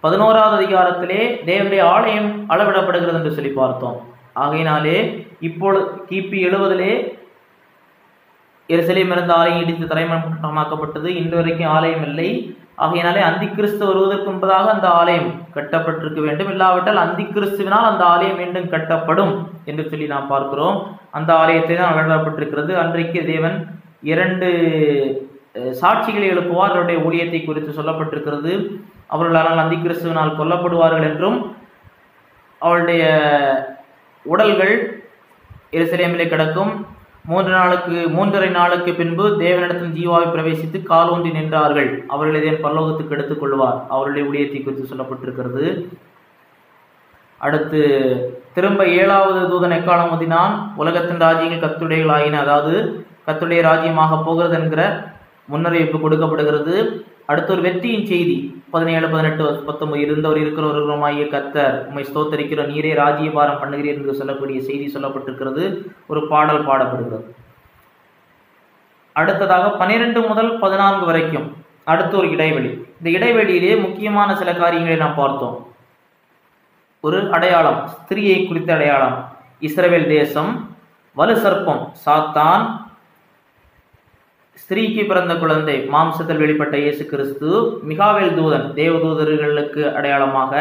11வது அதிகாரத்திலே தேவனுடைய ஆலயம் அளவிடப்படுகிறது என்று சொல்லி பார்த்தோம். ஆகையினாலே இப்பொழுது கிபி 70 எருசலேம் இருந்த ஆலயம் இடித்து தரைமட்டமாக்கப்பட்டது. இன்று வரைக்கும் ஆலயம் இல்லை. ஆகையினாலே அந்தி கிறிஸ்து வருவதற்கு முன்பதாக அந்த ஆலயம் கட்டப்பட்டிருக்க வேண்டும். இல்லாவிட்டால் அந்தி கிறிஸ்துவினால் அந்த ஆலயம் மீண்டும் கட்டப்படும் என்று சொல்லி நாம் பார்க்கிறோம். அந்த ஆலயத்தை தான் அளவிடப்பட்டிருக்கிறது. அன்றைக்கு தேவன் 2 சாட்சிகளை எழுப்புவார். அவருடைய ஊழியத்தை குறித்து சொல்லப்பட்டிருக்கிறது. அவர்களால் அந்தி கிறிஸ்துவினால் கொல்லப்படுவார்கள் என்றும் அவருடைய உடல்கள் எருசலேமிலே கிடக்கும். 3.5 நாளுக்கு பின்பு தேவனிடத்தில் ஜீவாவை பிரவேசித்து கால் ஊன்றி நின்றார்கள். அவர்களை தேவன் பரலோகத்துக்கு எடுத்துக் கொள்வார். அவருடைய ஊழியத்தை குறித்து சொல்லப்பட்டிருக்கிறது. அடுத்து திரும்ப 7வது தூதன் எக்காலம் ஊதினான். உலகத்தின் ராஜ்யங்கள் கர்த்தருடையவைகள் ஆயின. அதாவது கர்த்தருடைய ராஜ்யமாக போகிறது என்கிற முன்னறிவிப்பு கொடுக்கப்படுகிறது. அடுத்த ஒரு வெற்றியின் செய்தி 17, 18, 19 இருந்தவர் இருக்கிறவர்களுமாகிய கர்த்தர் உம்மை ஸ்தோத்தரிக்கிற நீரே ராஜ்யபாரம் பண்ணுகிறீர் என்று சொல்லக்கூடிய செய்தி சொல்லப்பட்டிருக்கிறது. ஒரு பாடல் பாடப்படுகிறது. அடுத்ததாக 12 முதல் 14 வரைக்கும் அடுத்த ஒரு இடைவெளி. இந்த இடைவெளியிலே முக்கியமான சில காரியங்களை நாம் பார்த்தோம். ஒரு அடையாளம், ஸ்திரீயை குறித்த அடையாளம், இஸ்ரவேல் தேசம், வலு சர்ப்பம் சாத்தான், ஸ்திரீக்கு பிறந்த குழந்தை மாம்சத்தில் வெளிப்பட்ட இயேசு கிறிஸ்து, மிகாவேல் தூதன் தேவதூதர்களுக்கு அடையாளமாக,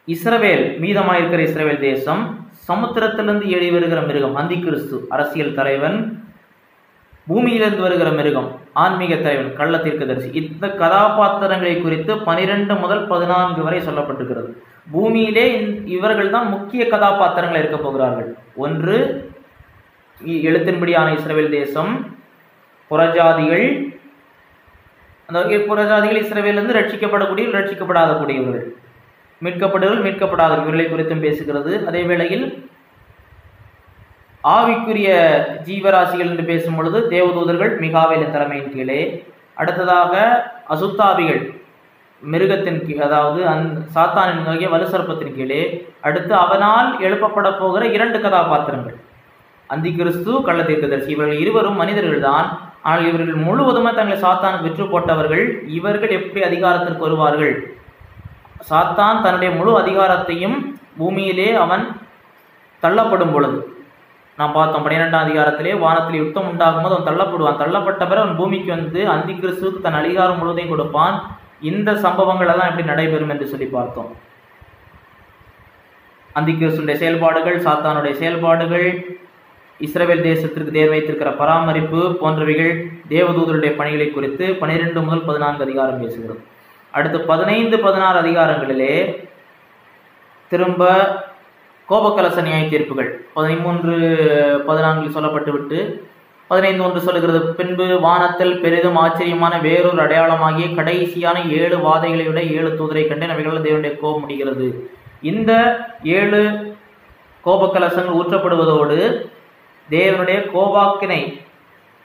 இஸ்ரவேல் மீதமாயிருக்கிற இஸ்ரவேல் தேசம், சமுத்திரத்திலிருந்து ஏறி வருகிற மிருகம் அந்தி கிறிஸ்து அரசியல் தலைவன், பூமியிலிருந்து வருகிற மிருகம் ஆன்மீக தலைவன் கள்ள தீர்க்கதரிசி. இந்த கதாபாத்திரங்களை குறித்து 12 முதல் 14 வரை சொல்லப்பட்டிருக்கிறது. பூமியிலே இவர்கள் தான் முக்கிய கதாபாத்திரங்கள் இருக்க போகிறார்கள். ஒன்று எழுத்தின்படியான இஸ்ரவேல் தேசம், புறஜாதிகள். அந்த புறஜாதிகள் இஸ்ரவேலிருந்து ரட்சிக்கப்படக்கூடிய ரட்சிக்கப்படாத கூடியவர்கள், மீட்கப்படுவர்கள் மீட்கப்படாத இவர்களை குறித்தும் பேசுகிறது. அதே வேளையில் ஆவிக்குரிய ஜீவராசிகள் என்று பேசும் பொழுது தேவதூதர்கள் மிகாவேலின் தலைமையின் கீழே, அடுத்ததாக அசுத்தாவிகள் மிருகத்தின் கீழ், அதாவது சாத்தானின் வலு சர்ப்பத்தின் கீழே, அடுத்து அவனால் எழுப்பப்பட போகிற 2 கதாபாத்திரங்கள் அந்தி கிறிஸ்து கள்ள தீர்க்கதரிசி. இவர்கள் இருவரும் மனிதர்கள் தான். ஆனால் இவர்கள் முழுவதுமே தங்களை சாத்தானுக்கு விற்று போட்டவர்கள். இவர்கள் எப்படி அதிகாரத்திற்கு வருவார்கள்? சாத்தான் தன்னுடைய முழு அதிகாரத்தையும் பூமியிலே அவன் தள்ளப்படும் பொழுது நாம் பார்த்தோம். 12ஆம் அதிகாரத்திலே வானத்தில் யுத்தம் உண்டாகும் போது அவன் தள்ளப்படுவான். தள்ளப்பட்ட பிறகு அவன் பூமிக்கு வந்து அந்தி கிறிஸ்துவுக்கு தன் அதிகாரம் முழுவதையும் கொடுப்பான். இந்த சம்பவங்கள் எல்லாம் எப்படி நடைபெறும் என்று சொல்லி பார்த்தோம். அந்தி கிறிஸ்துடைய செயல்பாடுகள், சாத்தானுடைய செயல்பாடுகள், இஸ்ரவேல் தேசத்திற்கு தேவன் வைத்திருக்கிற பராமரிப்பு போன்றவைகள், தேவதூதருடைய பணிகளை குறித்து 12 முதல் 14 அதிகாரம் பேசுகிறது. அடுத்து 15, 16 அதிகாரங்களிலே திரும்ப கோபக்கலச நியாய தீர்ப்புகள் 13, 14 சொல்லப்பட்டு விட்டு 15 ஒன்று சொல்லுகிறது. பின்பு வானத்தில் பெரிதும் ஆச்சரியமான வேறொரு அடையாளமாகிய கடைசியான 7 வாதைகளை விட 7 தூதரை கண்டேன். அவைகளால் தேவனுடைய கோபம் முடிகிறது. இந்த 7 கோபக்கலசங்கள் ஊற்றப்படுவதோடு தேவனுடைய கோபாக்கினை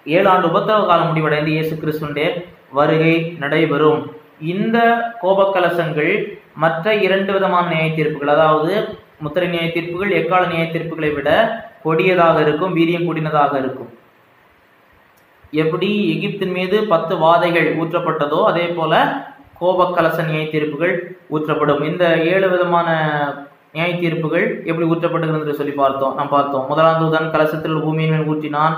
7 ஆண்டு உபத்திரவ காலம் முடிவடைந்து இயேசு கிறிஸ்துவினுடைய வருகை நடைபெறும். இந்த கோபக்கலசங்கள் மற்ற 2 விதமான நியாய தீர்ப்புகள், அதாவது முத்திரை நியாய தீர்ப்புகள் எக்கால நியாய தீர்ப்புகளை விட கொடியதாக இருக்கும், வீரியம் கூடினதாக இருக்கும். எப்படி எகிப்தின் மீது 10 வாதைகள் ஊற்றப்பட்டதோ அதே போல கோபக்கலச நியாய தீர்ப்புகள் ஊற்றப்படும். இந்த 7 விதமான நியாய தீர்ப்புகள் எப்படி ஊற்றப்படுகிறது என்று சொல்லி நாம் பார்த்தோம். 1ஆம் தூதன் கலசத்தில் பூமியின் மேல் ஊற்றினான்.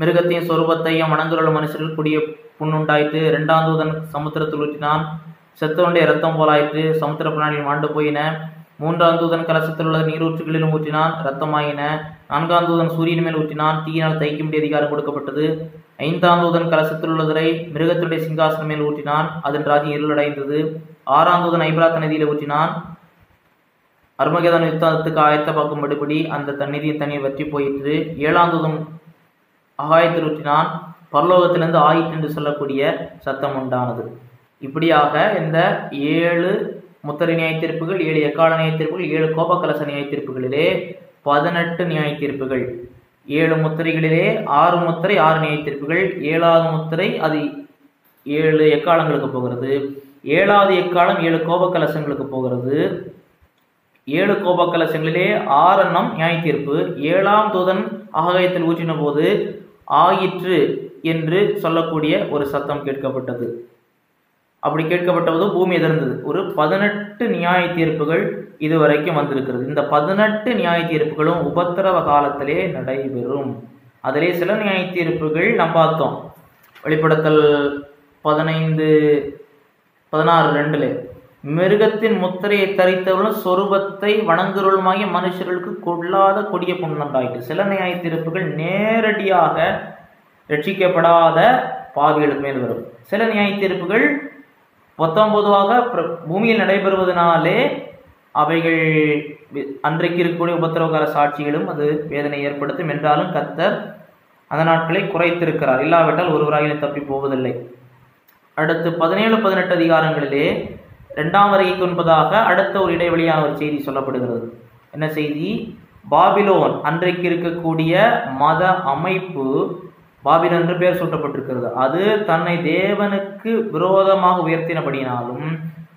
மிருகத்தையும் சொரூபத்தையும் வணங்குள்ள மனுஷர்கள் கூடிய புண்ணுண்டாயிற்று. 2ஆம் தூதன் சமுத்திரத்தில் ஊற்றினான். செத்தவனுடைய இரத்தம் போலாயிற்று. சமுத்திர பிராணிகள் மாண்டு போயின. 3ஆம் தூதன் கலசத்தில் உள்ள நீரூற்றுகளிலும் ஊற்றினான், இரத்தமாயின. 4ஆம் தூதன் சூரியன் மேல் ஊற்றினான், தீயினால் தைக்கும்படி அதிகாரம் கொடுக்கப்பட்டது. 5ஆம் தூதன் கலசத்தில் உள்ளவரை மிருகத்தினுடைய சிங்காசனம் மேல் ஊற்றினான், அதன் ராஜ்யம் இருளடைந்தது. 6ஆம் தூதன் ஐபிராத் நதியில ஊற்றினான். அர்மகேதன் யுத்தத்துக்கு ஆயத்தமாக்கும்படிபடி அந்த தண்ணீரின் தண்ணீர் வற்றி போயிற்று. 7ஆம் தூதன் ஆகாயத்தில் ஊற்றினான், பரலோகத்திலிருந்து ஆயிற்று என்று சொல்லக்கூடிய சத்தம் உண்டானது. இப்படியாக இந்த 7 முத்திரை நியாய தீர்ப்புகள், 7 எக்கால நியாய தீர்ப்புகள், 7 கோபக்கலச நியாய தீர்ப்புகளிலே 18 நியாய தீர்ப்புகள் 7 முத்திரைகளிலே 6 முத்திரை 6 நியாய தீர்ப்புகள். 7வது முத்திரை அது 7 எக்காலங்களுக்கு போகிறது. 7வது எக்காலம் 7 கோபக்கலசங்களுக்கு போகிறது. 7 கோபக்கலசங்களிலே 6 நியாய தீர்ப்பு. 7ஆம் தூதன் ஆகாயத்தில் ஊற்றின போது ஆயிற்று என்று சொல்லக்கூடிய ஒரு சத்தம் கேட்கப்பட்டது. அப்படி கேட்கப்பட்டது பூமி எதிர்ந்தது. ஒரு 18 நியாய தீர்ப்புகள் இதுவரைக்கும் வந்திருக்கிறது. இந்த 18 நியாய தீர்ப்புகளும் உபத்திரவ காலத்திலே நடைபெறும். அதிலே சில நியாய தீர்ப்புகள் நாம் பார்த்தோம். வெளிப்படுத்தல் 15:16 மிருகத்தின் முத்திரையை தரித்தவர்களும் சொரூபத்தை வணங்குறவளுமாகிய மனுஷர்களுக்கு கொள்ளாத கொடிய புண்ணுண்டாயிற்று. சில நியாய தீர்ப்புகள் நேரடியாக ரட்சிக்கப்படாத பாவிகளுக்கு மேல் வரும். சில நியாய தீர்ப்புகள் பொதுவாக பூமியில் நடைபெறுவதனாலே அவைகள் அன்றைக்கு இருக்கக்கூடிய உபத்திரவகால சாட்சிகளும் அது வேதனை ஏற்படுத்தும். என்றாலும் கர்த்தர் அந்த நாட்களை குறைத்திருக்கிறார். இல்லாவிட்டால் ஒருவராயிலும் தப்பி போவதில்லை. அடுத்து 17-18 அதிகாரங்களிலே 2ஆம் வருகைக்கு முன்பதாக அடுத்த ஒரு இடைவெளியான ஒரு செய்தி சொல்லப்படுகிறது. என்ன செய்தி? பாபிலோன் அன்றைக்கு இருக்கக்கூடிய மத அமைப்பு, பாபிலோன் என்று பெயர் சூட்டப்பட்டிருக்கிறது, அது தன்னை தேவனுக்கு விரோதமாக உயர்த்தினபடினாலும்,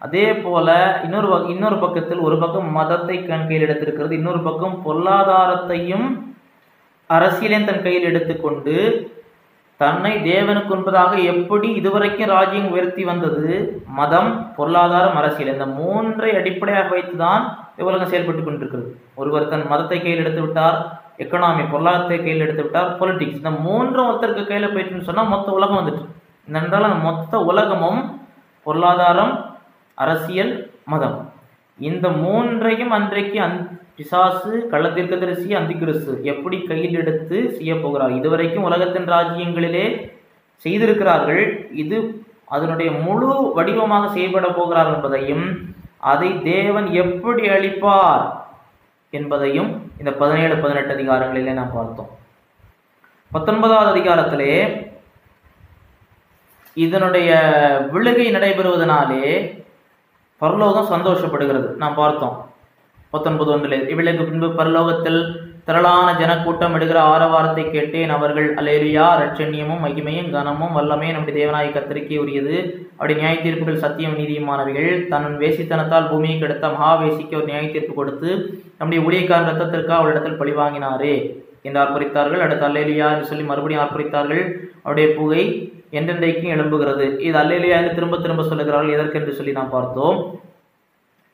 அதே போல இன்னொரு பக்கத்தில் ஒரு பக்கம் மதத்தை கையில் எடுத்திருக்கிறது, இன்னொரு பக்கம் பொருளாதாரத்தையும் அரசியலையும் தன் கையில் எடுத்துக்கொண்டு தன்னை தேவனுக்கு முன்பதாக எப்படி இதுவரைக்கும் ராஜ்யம் உயர்த்தி வந்தது, மதம், பொருளாதாரம், அரசியல், இந்த 3ஐ அடிப்படையாக வைத்துதான் உலகம் செயல்பட்டு கொண்டிருக்கிறது. ஒருவர் தன் மதத்தை கையில் எடுத்து விட்டார், எக்கனாமி பொருளாதாரத்தை கையில் எடுத்து விட்டார், பொலிட்டிக்ஸ், இந்த 3 ஒருத்தருக்கு கையில் போயிட்டுன்னு சொன்னால் மொத்த உலகம் வந்துட்டு. இருந்தாலும் அந்த மொத்த உலகமும் பொருளாதாரம், அரசியல், மதம், இந்த 3ஐயும் அன்றைக்கு பிசாசு, கள்ளத்தீர்க்கதரிசி, அந்திகிறிஸ்து எப்படி கையில் எடுத்து செய்ய போகிறார். இதுவரைக்கும் உலகத்தின் ராஜ்யங்களிலே செய்திருக்கிறார்கள். இது அதனுடைய முழு வடிவமாக செய்யப்பட போகிறார் என்பதையும், அதை தேவன் எப்படி அளிப்பார் என்பதையும் இந்த 17-18 அதிகாரங்களிலே நாம் பார்த்தோம். 19வது அதிகாரத்திலே இதனுடைய விழுகை நடைபெறுவதனாலே பரலோகம் சந்தோஷப்படுகிறது. நாம் பார்த்தோம் 19:1 இவளுக்கு பின்பு பரலோகத்தில் திரளான ஜனக்கூட்டம் எடுக்கிற ஆரவாரத்தை கேட்டேன். அவர்கள் அல்லேலூயா, ரட்சண்யமும் மகிமையும் கனமும் வல்லமே நம்முடைய தேவனாய் கர்த்தருக்கே உரியது. அப்படி நியாய தீர்ப்புகள் சத்தியம் நீதியுமானவைகள். தன் வேசித்தனத்தால் பூமியை கெடுத்த மகாவேசிக்கு ஒரு நியாய தீர்ப்பு கொடுத்து நம்முடைய ஊழியக்காரன் ரத்தத்திற்காக அவளிடத்தில் பழி வாங்கினாரே என்று ஆர்ப்பரித்தார்கள். அடுத்து அல்லேலூயா என்று சொல்லி மறுபடியும் ஆர்ப்பரித்தார்கள். அவருடைய புகை என்றென்றைக்கும் எழும்புகிறது. இது அல்லேலூயா என்று திரும்ப திரும்ப சொல்லுகிறார்கள். எதற்கென்று சொல்லி நாம் பார்த்தோம்.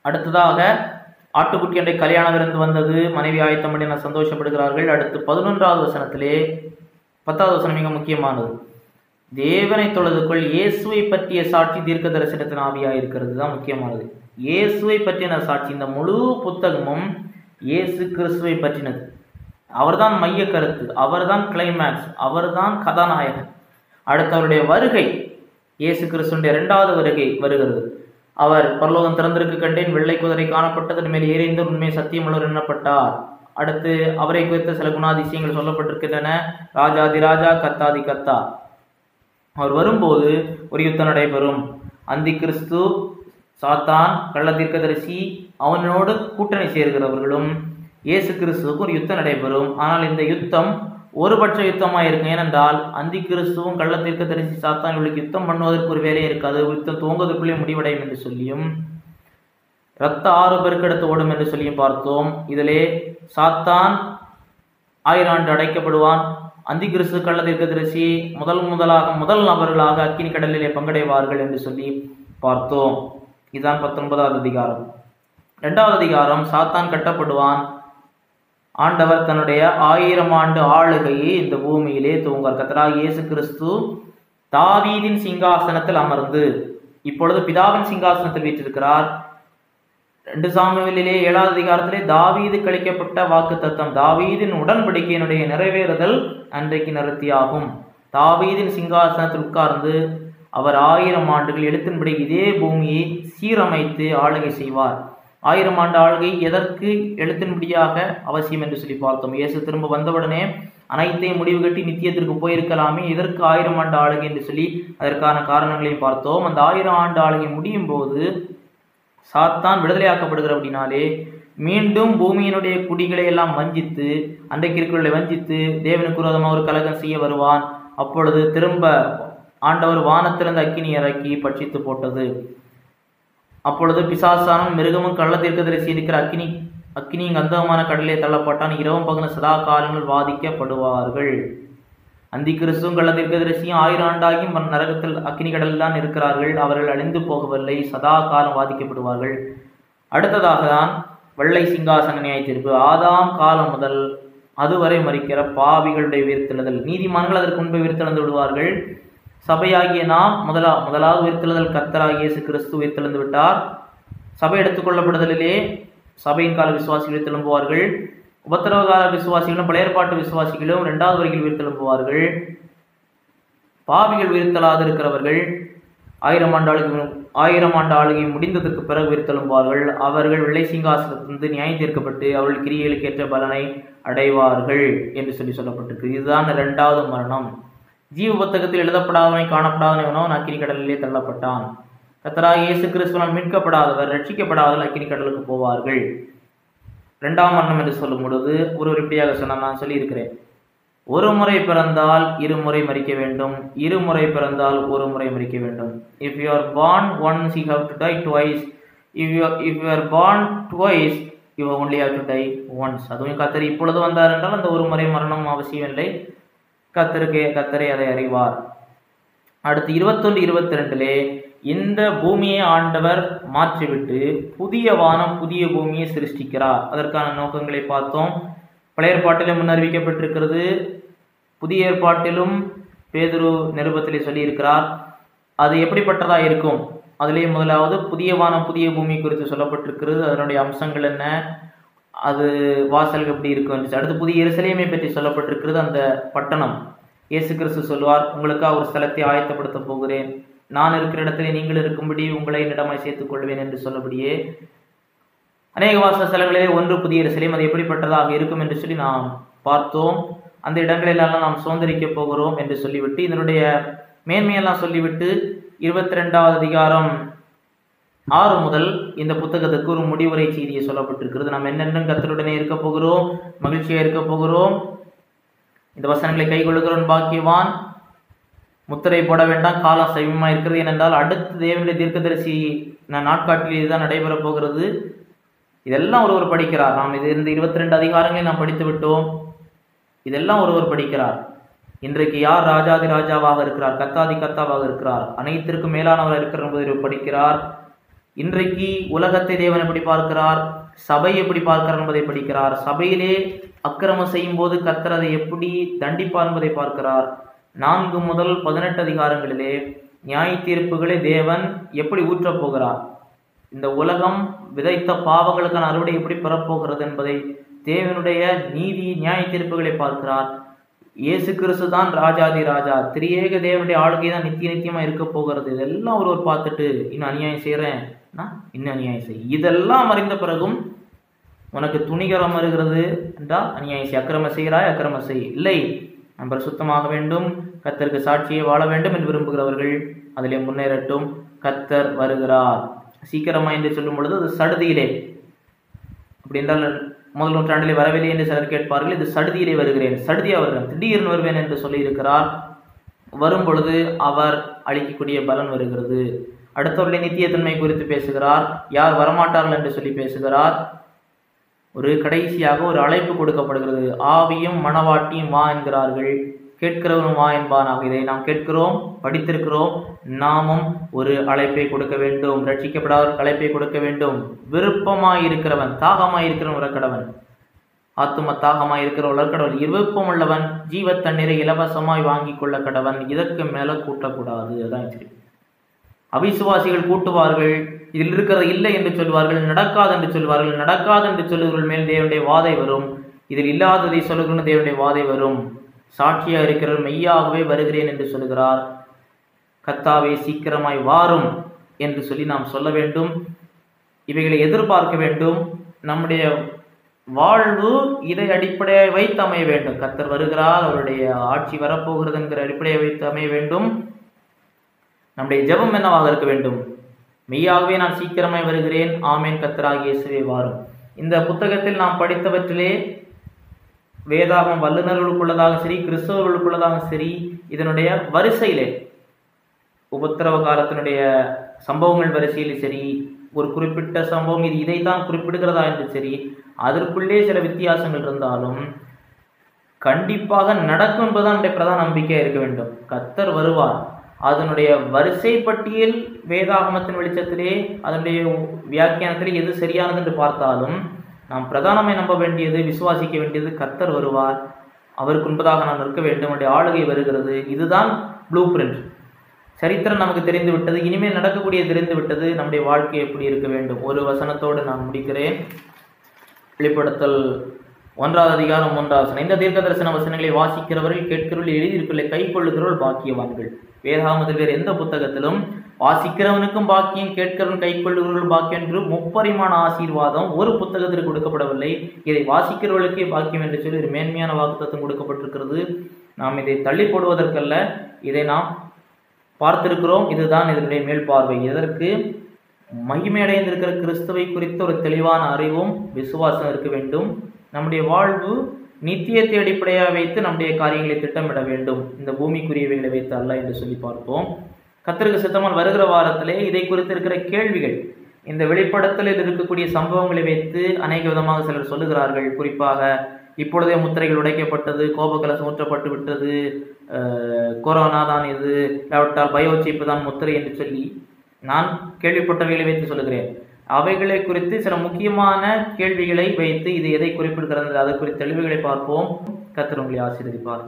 அடுத்ததாக ஆட்டுக்குட்டி அன்றை கல்யாண விருந்து வந்தது, மனைவி ஆயத்தம் பண்ணி சந்தோஷப்படுகிறார்கள். அடுத்து 11வது வசனத்திலே 10வது வசனம் மிக முக்கியமானது. தேவனை தொழுதுக்குள் இயேசுவை பற்றிய சாட்சி தீர்க்க தரிசனத்தின் ஆவியாக இருக்கிறது தான் முக்கியமானது. இயேசுவை பற்றின சாட்சி, இந்த முழு புத்தகமும் இயேசு கிறிஸ்துவை பற்றினது. அவர்தான் மைய கருத்து, அவர்தான் கிளைமேக்ஸ், அவர்தான் கதாநாயகன். அடுத்து அவருடைய வருகை, இயேசு கிறிஸ்துடைய 2வது வருகை வருகிறது. அவர் பரலோகம் திறந்திருக்கு கண்டேன், வெள்ளை குதிரை காணப்பட்டதன் மேல் ஏறிந்து உண்மை சத்தியம் உள்ளவர் எண்ணப்பட்டார். அடுத்து அவரை குறித்த சில குணாதிசயங்கள் சொல்லப்பட்டிருக்கின்றன. ராஜாதி ராஜா, கத்தாதி கத்தா. அவர் வரும்போது ஒரு யுத்தம் நடைபெறும். அந்தி கிறிஸ்து, சாத்தான், கள்ள தீர்க்கதரிசி, அவனோடு கூட்டணி சேர்கிறவர்களும் இயேசு கிறிஸ்துவுக்கு ஒரு யுத்தம் நடைபெறும். ஆனால் இந்த யுத்தம் ஒருபட்ச யுத்தமாக இருக்கும். ஏனென்றால் அந்தி கிறிஸ்துவும் கள்ள தீர்க்கதரிசி சாத்தான் இவளுக்கு யுத்தம் பண்ணுவதற்கு ஒரு வேலையே இருக்காது. யுத்தம் துவங்குவதற்குள்ளே முடிவடையும் என்று சொல்லியும், இரத்த 6 பெருக்கெடுத்து ஓடும் என்று சொல்லியும் பார்த்தோம். இதிலே சாத்தான் 1000 ஆண்டு அடைக்கப்படுவான். அந்தி கிறிஸ்து கள்ள தீர்க்கதரிசி முதல் நபர்களாக அக்கினி கடலிலே பங்கடைவார்கள் என்று சொல்லி பார்த்தோம். இதுதான் 19வது அதிகாரம். 2வது அதிகாரம், சாத்தான் கட்டப்படுவான். ஆண்டவர் தன்னுடைய 1000 ஆண்டு ஆளுகையை இந்த பூமியிலே துவங்குவார். கர்த்தராகிய இயேசு கிறிஸ்து தாவீதின் சிங்காசனத்தில் அமர்ந்து இப்பொழுது பிதாவின் சிங்காசனத்தில் வீற்றிருக்கிறார். 2 சாமுவேலிலே 7வது அதிகாரத்திலே தாவீது கழிக்கப்பட்ட வாக்கு தத்தம், தாவீதின் உடன்படிக்கையினுடைய நிறைவேறுதல் அன்றைக்கு நிறுத்தியாகும். தாவீதின் சிங்காசனத்தில் உட்கார்ந்து அவர் 1000 ஆண்டுகள் எழுத்தின்படி இதே பூமியை சீரமைத்து ஆளுகை செய்வார். 1000 ஆண்டு ஆளுகை எதற்கு எழுத்தின்படியாக அவசியம் என்று சொல்லி பார்த்தோம். இயேசு திரும்ப வந்தவுடனே அனைத்தையும் முடிவு கட்டி நித்தியத்திற்கு போயிருக்கலாமே, இதற்கு 1000 ஆண்டு ஆளுகை என்று சொல்லி அதற்கான காரணங்களையும் பார்த்தோம். அந்த 1000 ஆண்டு ஆளுகை முடியும் போது சாத்தான் விடுதலையாக்கப்படுகிற அப்படின்னாலே மீண்டும் பூமியினுடைய குடிகளை எல்லாம் வஞ்சித்து, அன்றைக்கு இருக்கிறவர்களை வஞ்சித்து தேவனுக்கு விரோதமாக ஒரு கலகம் செய்ய வருவான். அப்பொழுது திரும்ப ஆண்டவர் வானத்திலிருந்து அக்கினி இறக்கி பட்சித்து போட்டது. அப்பொழுது பிசாசானும் மிருகமும் கள்ள தீர்க்கதரிசி இருக்கிற அக்கினியும் கந்தகமான கடலிலே தள்ளப்பட்டான். இரவும் பகலும் சதா காலங்கள் வாதிக்கப்படுவார்கள். அந்தி கிறிஸ்துவும் கள்ள தீர்க்கதரிசியும் 1000 ஆண்டாகியும் நரகத்தில் அக்கினி கடலில் தான் இருக்கிறார்கள். அவர்கள் அழிந்து போகவில்லை, சதா காலம் வாதிக்கப்படுவார்கள். அடுத்ததாக தான் வெள்ளை சிங்காசன நியாய தீர்ப்பு. ஆதாம் காலம் முதல் அதுவரை மறிக்கிற பாவிகளுடைய உயிர்த்தெழுதல். நீதிமான்கள் அதற்கு முன்பு உயிர்த்தெழுந்து விடுவார்கள். சபையாகிய நாம் முதலாவது உயிர்த்தெழுதல் கர்த்தராகிய இயேசு கிறிஸ்து உயிர்த்தெழுந்து விட்டார். சபை எடுத்துக்கொள்ளப்படுதலிலே சபையின் கால விசுவாசிகள் உயிர்த்தெழும்புவார்கள். உபத்திரவ கால விசுவாசிகளும் பழைய ஏற்பாட்டு விசுவாசிகளும் 2வது வரையில் உயிர்த்தெழும்புவார்கள். பாவிகள் உயிர்த்தெழாது இருக்கிறவர்கள் 1000 ஆண்டு ஆளுகை முடிந்ததற்கு பிறகு உயிர்த்தெழும்புவார்கள். அவர்கள் வெள்ளை சிங்காசனத்திலிருந்து நியாயம் தீர்க்கப்பட்டு அவர்கள் கிரியைகளுக்கு ஏற்ற பலனை அடைவார்கள் என்று சொல்லப்பட்டிருக்கு. இதுதான் 2வது மரணம். ஜீவ புத்தகத்தில் எழுதப்படாதவனை காணப்படாதவனோ அக்கினி கடலிலே தள்ளப்பட்டான். கர்த்தராகிய இயேசு கிறிஸ்துவால் மீட்கப்படாதவர் ரட்சிக்கப்படாதவர்கள் அக்கினி கடலுக்கு போவார்கள். 2ஆம் மரணம் என்று சொல்லும் பொழுது ஒருவர் இப்படியாக சொன்னால், நான் சொல்லியிருக்கிறேன், ஒரு முறை பிறந்தால் 2 முறை மரிக்க வேண்டும், 2 முறை பிறந்தால் 1 முறை மரிக்க வேண்டும். If you are born once, you have to die twice. If you are born twice, you only have to die once. அதுவும் கர்த்தர் இப்பொழுது வந்தார் என்றால் அந்த 1 முறை மரணம் அவசியம் இல்லை. கர்த்தரே அதை அறிவார். அடுத்து 21-22 இந்த பூமியை ஆண்டவர் மாற்றிவிட்டு புதிய வானம் புதிய பூமியை சிருஷ்டிக்கிறார். அதற்கான நோக்கங்களை பார்த்தோம். பழைய ஏற்பாட்டிலும் முன்னறிவிக்கப்பட்டிருக்கிறது. புதிய ஏற்பாட்டிலும் பேதுரு நிருபத்திலே சொல்லியிருக்கிறார். அது எப்படிப்பட்டதா இருக்கும்? அதிலே முதலாவது புதிய வானம் புதிய பூமி குறித்து சொல்லப்பட்டிருக்கிறது. அதனுடைய அம்சங்கள் என்ன, அது வாசல் எப்படி இருக்கும். அடுத்து புதிய எருசலேமை பற்றி சொல்லப்பட்டிருக்கிறது. அந்த பட்டணம், இயேசு கிறிஸ்து சொல்வார், உங்களுக்காக ஒரு ஸ்தலத்தை ஆயத்தப்படுத்த போகிறேன், நான் இருக்கிற இடத்துல நீங்கள் இருக்கும்படி உங்களை என்னிடமாய் சேர்த்துக் கொள்வேன் என்று சொல்லபடியே அநேக வாசஸ்தலங்களிலே ஒன்று புதிய எருசலேம். அது எப்படிப்பட்டதாக இருக்கும் என்று சொல்லி நாம் பார்த்தோம். அந்த இடங்களெல்லாம் நாம் சுதந்திரிக்க போகிறோம் என்று சொல்லிவிட்டு இதனுடைய மேன்மையெல்லாம் சொல்லிவிட்டு 22வது அதிகாரம் 6 முதல் இந்த புத்தகத்துக்கு ஒரு முடிவுரை செய்தியை சொல்லப்பட்டிருக்கிறது. நாம் என்னென்னும் கர்த்தருடனே இருக்க போகிறோம், மகிழ்ச்சியாக இருக்க போகிறோம், இந்த வசனங்களை கைக்கொள்ளுகிறவன் பாக்கியவான், முத்திரை போட வேண்டாம், காலம் சமீபமாக இருக்கிறது. ஏனென்றால் அடுத்து தேவனுடைய தீர்க்கதரிசி நாட்காட்டில் இதுதான் நடைபெறப் போகிறது. இதெல்லாம் ஒருவர் படிக்கிறார். நாம் இது இந்த 22 அதிகாரங்களை நாம் படித்து விட்டோம். இதெல்லாம் ஒருவர் படிக்கிறார். இன்றைக்கு யார் ராஜாதி ராஜாவாக இருக்கிறார், கர்த்தாதி கர்த்தாவாக இருக்கிறார், அனைத்திற்கும் மேலானவர் இருக்கிறார் என்பதை படிக்கிறார். இன்றைக்கு உலகத்தை தேவன் எப்படி பார்க்கிறார், சபை எப்படி பார்க்கிறார் என்பதை படிக்கிறார். சபையிலே அக்கிரமம் செய்யும் போது கர்த்தர் அதை எப்படி தண்டிப்பார் என்பதை பார்க்கிறார். 4 முதல் 18 அதிகாரங்களிலே நியாய தீர்ப்புகளை தேவன் எப்படி ஊற்றப் போகிறார், இந்த உலகம் விதைத்த பாவங்களுக்கான அறுவடை எப்படி பெறப்போகிறது என்பதை, தேவனுடைய நீதி நியாய தீர்ப்புகளை பார்க்கிறார். இயேசு கிறிஸ்து தான் ராஜாதி ராஜா, திரியேக தேவனுடைய ஆளுகை தான் நித்திய நித்தியமா இருக்க போகிறது. இதெல்லாம் ஒருவர் பார்த்துட்டு இன்னும் அநியாயம் செய்யறேன், இன்னும் அநியாயம் செய், இதெல்லாம் அறிந்த பிறகும் உனக்கு துணிகரம் வருகிறது என்றால் அநியாயம் செய், அக்கிரம செய்கிறாய் அக்கிரம செய், இல்லை நம்ம சுத்தமாக வேண்டும், கர்த்தருக்கு சாட்சியை வாழ வேண்டும் என்று விரும்புகிறவர்கள் அதிலே முன்னேறட்டும். கர்த்தர் வருகிறார் சீக்கிரமா என்று சொல்லும் பொழுது அது சடுதியிலே, அப்படி என்றால் முதல் நூற்றாண்டிலே வரவில்லை என்று சிலர் கேட்பார்கள். இது சடுதியிலே வருகிறேன், சடுதியா வருகிறேன், திடீர்னு வருவேன் என்று சொல்லியிருக்கிறார். வரும் பொழுது அவர் அளிக்கக்கூடிய பலன் வருகிறது. அடுத்தவர்களை நித்தியத்தன்மை குறித்து பேசுகிறார். யார் வரமாட்டார்கள் என்று சொல்லி பேசுகிறார். ஒரு கடைசியாக ஒரு அழைப்பு கொடுக்கப்படுகிறது. ஆவியும் மணவாட்டியும் வா என்கிறார்கள், கேட்கிறவரும் வா என்பானாக. இதை நாம் கேட்கிறோம், படித்திருக்கிறோம். நாமும் ஒரு அழைப்பை கொடுக்க வேண்டும், ரட்சிக்கப்படாத அழைப்பை கொடுக்க வேண்டும். விருப்பமாயிருக்கிறவன், தாகமாயிருக்கிறவன் உலக்கடவன், ஆத்தும தாகமாயிருக்கிற உலக்கடவன், விருப்பம் உள்ளவன் ஜீவ தண்ணீரை இலவசமாய் வாங்கி கொள்ள கடவன். இதற்கு மேல கூட்டக்கூடாது. அதான் சரி. அவிசுவாசிகள் கூட்டுவார்கள், இதில் இருக்கிறது இல்லை என்று சொல்வார்கள், நடக்காது என்று சொல்வார்கள். நடக்காது என்று சொல்லுகிறவர்கள் மேல் தேவனுடைய வாதை வரும். இதில் இல்லாததை சொல்லுகிறவன் தேவனுடைய வாதை வரும். சாட்சியா இருக்கிறவர் மெய்யாகவே வருகிறேன் என்று சொல்லுகிறார். கர்த்தாவே சீக்கிரமாய் வாரும் என்று சொல்லி நாம் சொல்ல வேண்டும். இவைகளை எதிர்பார்க்க வேண்டும். நம்முடைய வாழ்வு இதை அடிப்படையை வைத்து அமைய வேண்டும். கர்த்தர் வருகிறார், அவருடைய ஆட்சி வரப்போகிறது என்கிற அடிப்படையை வைத்து அமைய வேண்டும். நம்முடைய ஜெபம் என்னவாக இருக்க வேண்டும்? மெய்யாகவே நான் சீக்கிரமாய் வருகிறேன், ஆமேன், கர்த்தராகிய இயேசுவே வாரும். இந்த புத்தகத்தில் நாம் படித்தவற்றிலே வேதாகம் வல்லுநர்களுக்குள்ளதாக சரி, கிறிஸ்தவர்களுக்குள்ளதாக சரி, இதனுடைய வரிசையிலே உபத்திரவ காலத்தினுடைய சம்பவங்கள் வரிசையில் சரி, ஒரு குறிப்பிட்ட சம்பவம் இது இதைத்தான் குறிப்பிடுகிறதா என்று சரி, அதற்குள்ளே சில வித்தியாசங்கள் இருந்தாலும் கண்டிப்பாக நடக்கும் என்பதுதான் நம்முடைய பிரதான நம்பிக்கையாக இருக்க வேண்டும். கர்த்தர் வருவார். அதனுடைய வரிசை பட்டியல் வேதாகமத்தின் வெளிச்சத்திலே அதனுடைய வியாக்கியானத்திலே எது சரியானது என்று பார்த்தாலும் நாம் பிரதானമായി நம்ப வேண்டியது, விசுவாசிக்க வேண்டியது, கர்த்தர் வருவார், அவருக்கு முன்பதாக நாம் நிற்க வேண்டும், அவருடைய ஆளுகை வருகிறது. இதுதான் ப்ளூ பிரிண்ட். சரித்திரம் நமக்கு தெரிந்து விட்டது, இனிமேல் நடக்கக்கூடிய தெரிந்து விட்டது. நம்முடைய வாழ்க்கை எப்படி இருக்க வேண்டும்? ஒரு வசனத்தோடு நான் முடிக்கிறேன். வெளிப்படுத்தல் 1வது அதிகாரம் 3வது வசனம். இந்த தீர்க்க தரிசன வசனங்களை வாசிக்கிறவர்கள், கேட்கிறவர்கள், எழுதியிருக்கலை கை கொள்ளுகிறவர்கள் பாக்கியவான்கள். வேதாகமத்தில் வேறு எந்த புத்தகத்திலும் வாசிக்கிறவனுக்கும் பாக்கியம், கேட்கிறவன் கை கொள்ளுகிறவர்கள் பாக்கியம் என்று முப்பரிமாண ஆசீர்வாதம் ஒரு புத்தகத்திற்கு கொடுக்கப்படவில்லை. இதை வாசிக்கிறவர்களுக்கே பாக்கியம் என்று சொல்லி ஒரு மேன்மையான வாக்குத்தத்தம் கொடுக்கப்பட்டிருக்கிறது. நாம் இதை தள்ளி போடுவதற்கல்ல, இதை நாம் பார்த்திருக்கிறோம். இதுதான் இதனுடைய மேல் பார்வை. எதற்கு? மகிமையடைந்திருக்கிற கிறிஸ்துவை குறித்த ஒரு தெளிவான அறிவும் விசுவாசம் இருக்க வேண்டும். நம்முடைய வாழ்வு நித்தியத்தை அடிப்படையாக வைத்து நம்முடைய காரியங்களை திட்டமிட வேண்டும், இந்த பூமிக்குரியவைகளை வைத்து அல்ல என்று சொல்லி பார்ப்போம். கர்த்தருக்கு சித்தமால் வருகிற வாரத்திலே இதை குறித்து இருக்கிற கேள்விகள், இந்த வெளிப்படத்தில் இருக்கக்கூடிய சம்பவங்களை வைத்து அநேக விதமாக சிலர் சொல்லுகிறார்கள். குறிப்பாக இப்பொழுதே முத்திரைகள் உடைக்கப்பட்டது, கோபக்கலசம் ஊற்றப்பட்டு விட்டது, கொரோனா தான் இது, இல்லாவிட்டால் பயோசிப்பு தான் முத்திரை என்று சொல்லி நான் கேள்விப்பட்டவைகளை வைத்து சொல்லுகிறேன். அவைகளை குறித்து சில முக்கியமான கேள்விகளை வைத்து இது எதை குறிப்பிடுகிறது அதை குறித்த தெளிவுகளை பார்ப்போம். கர்த்தர் உங்களை ஆசீர்வதிப்பார்.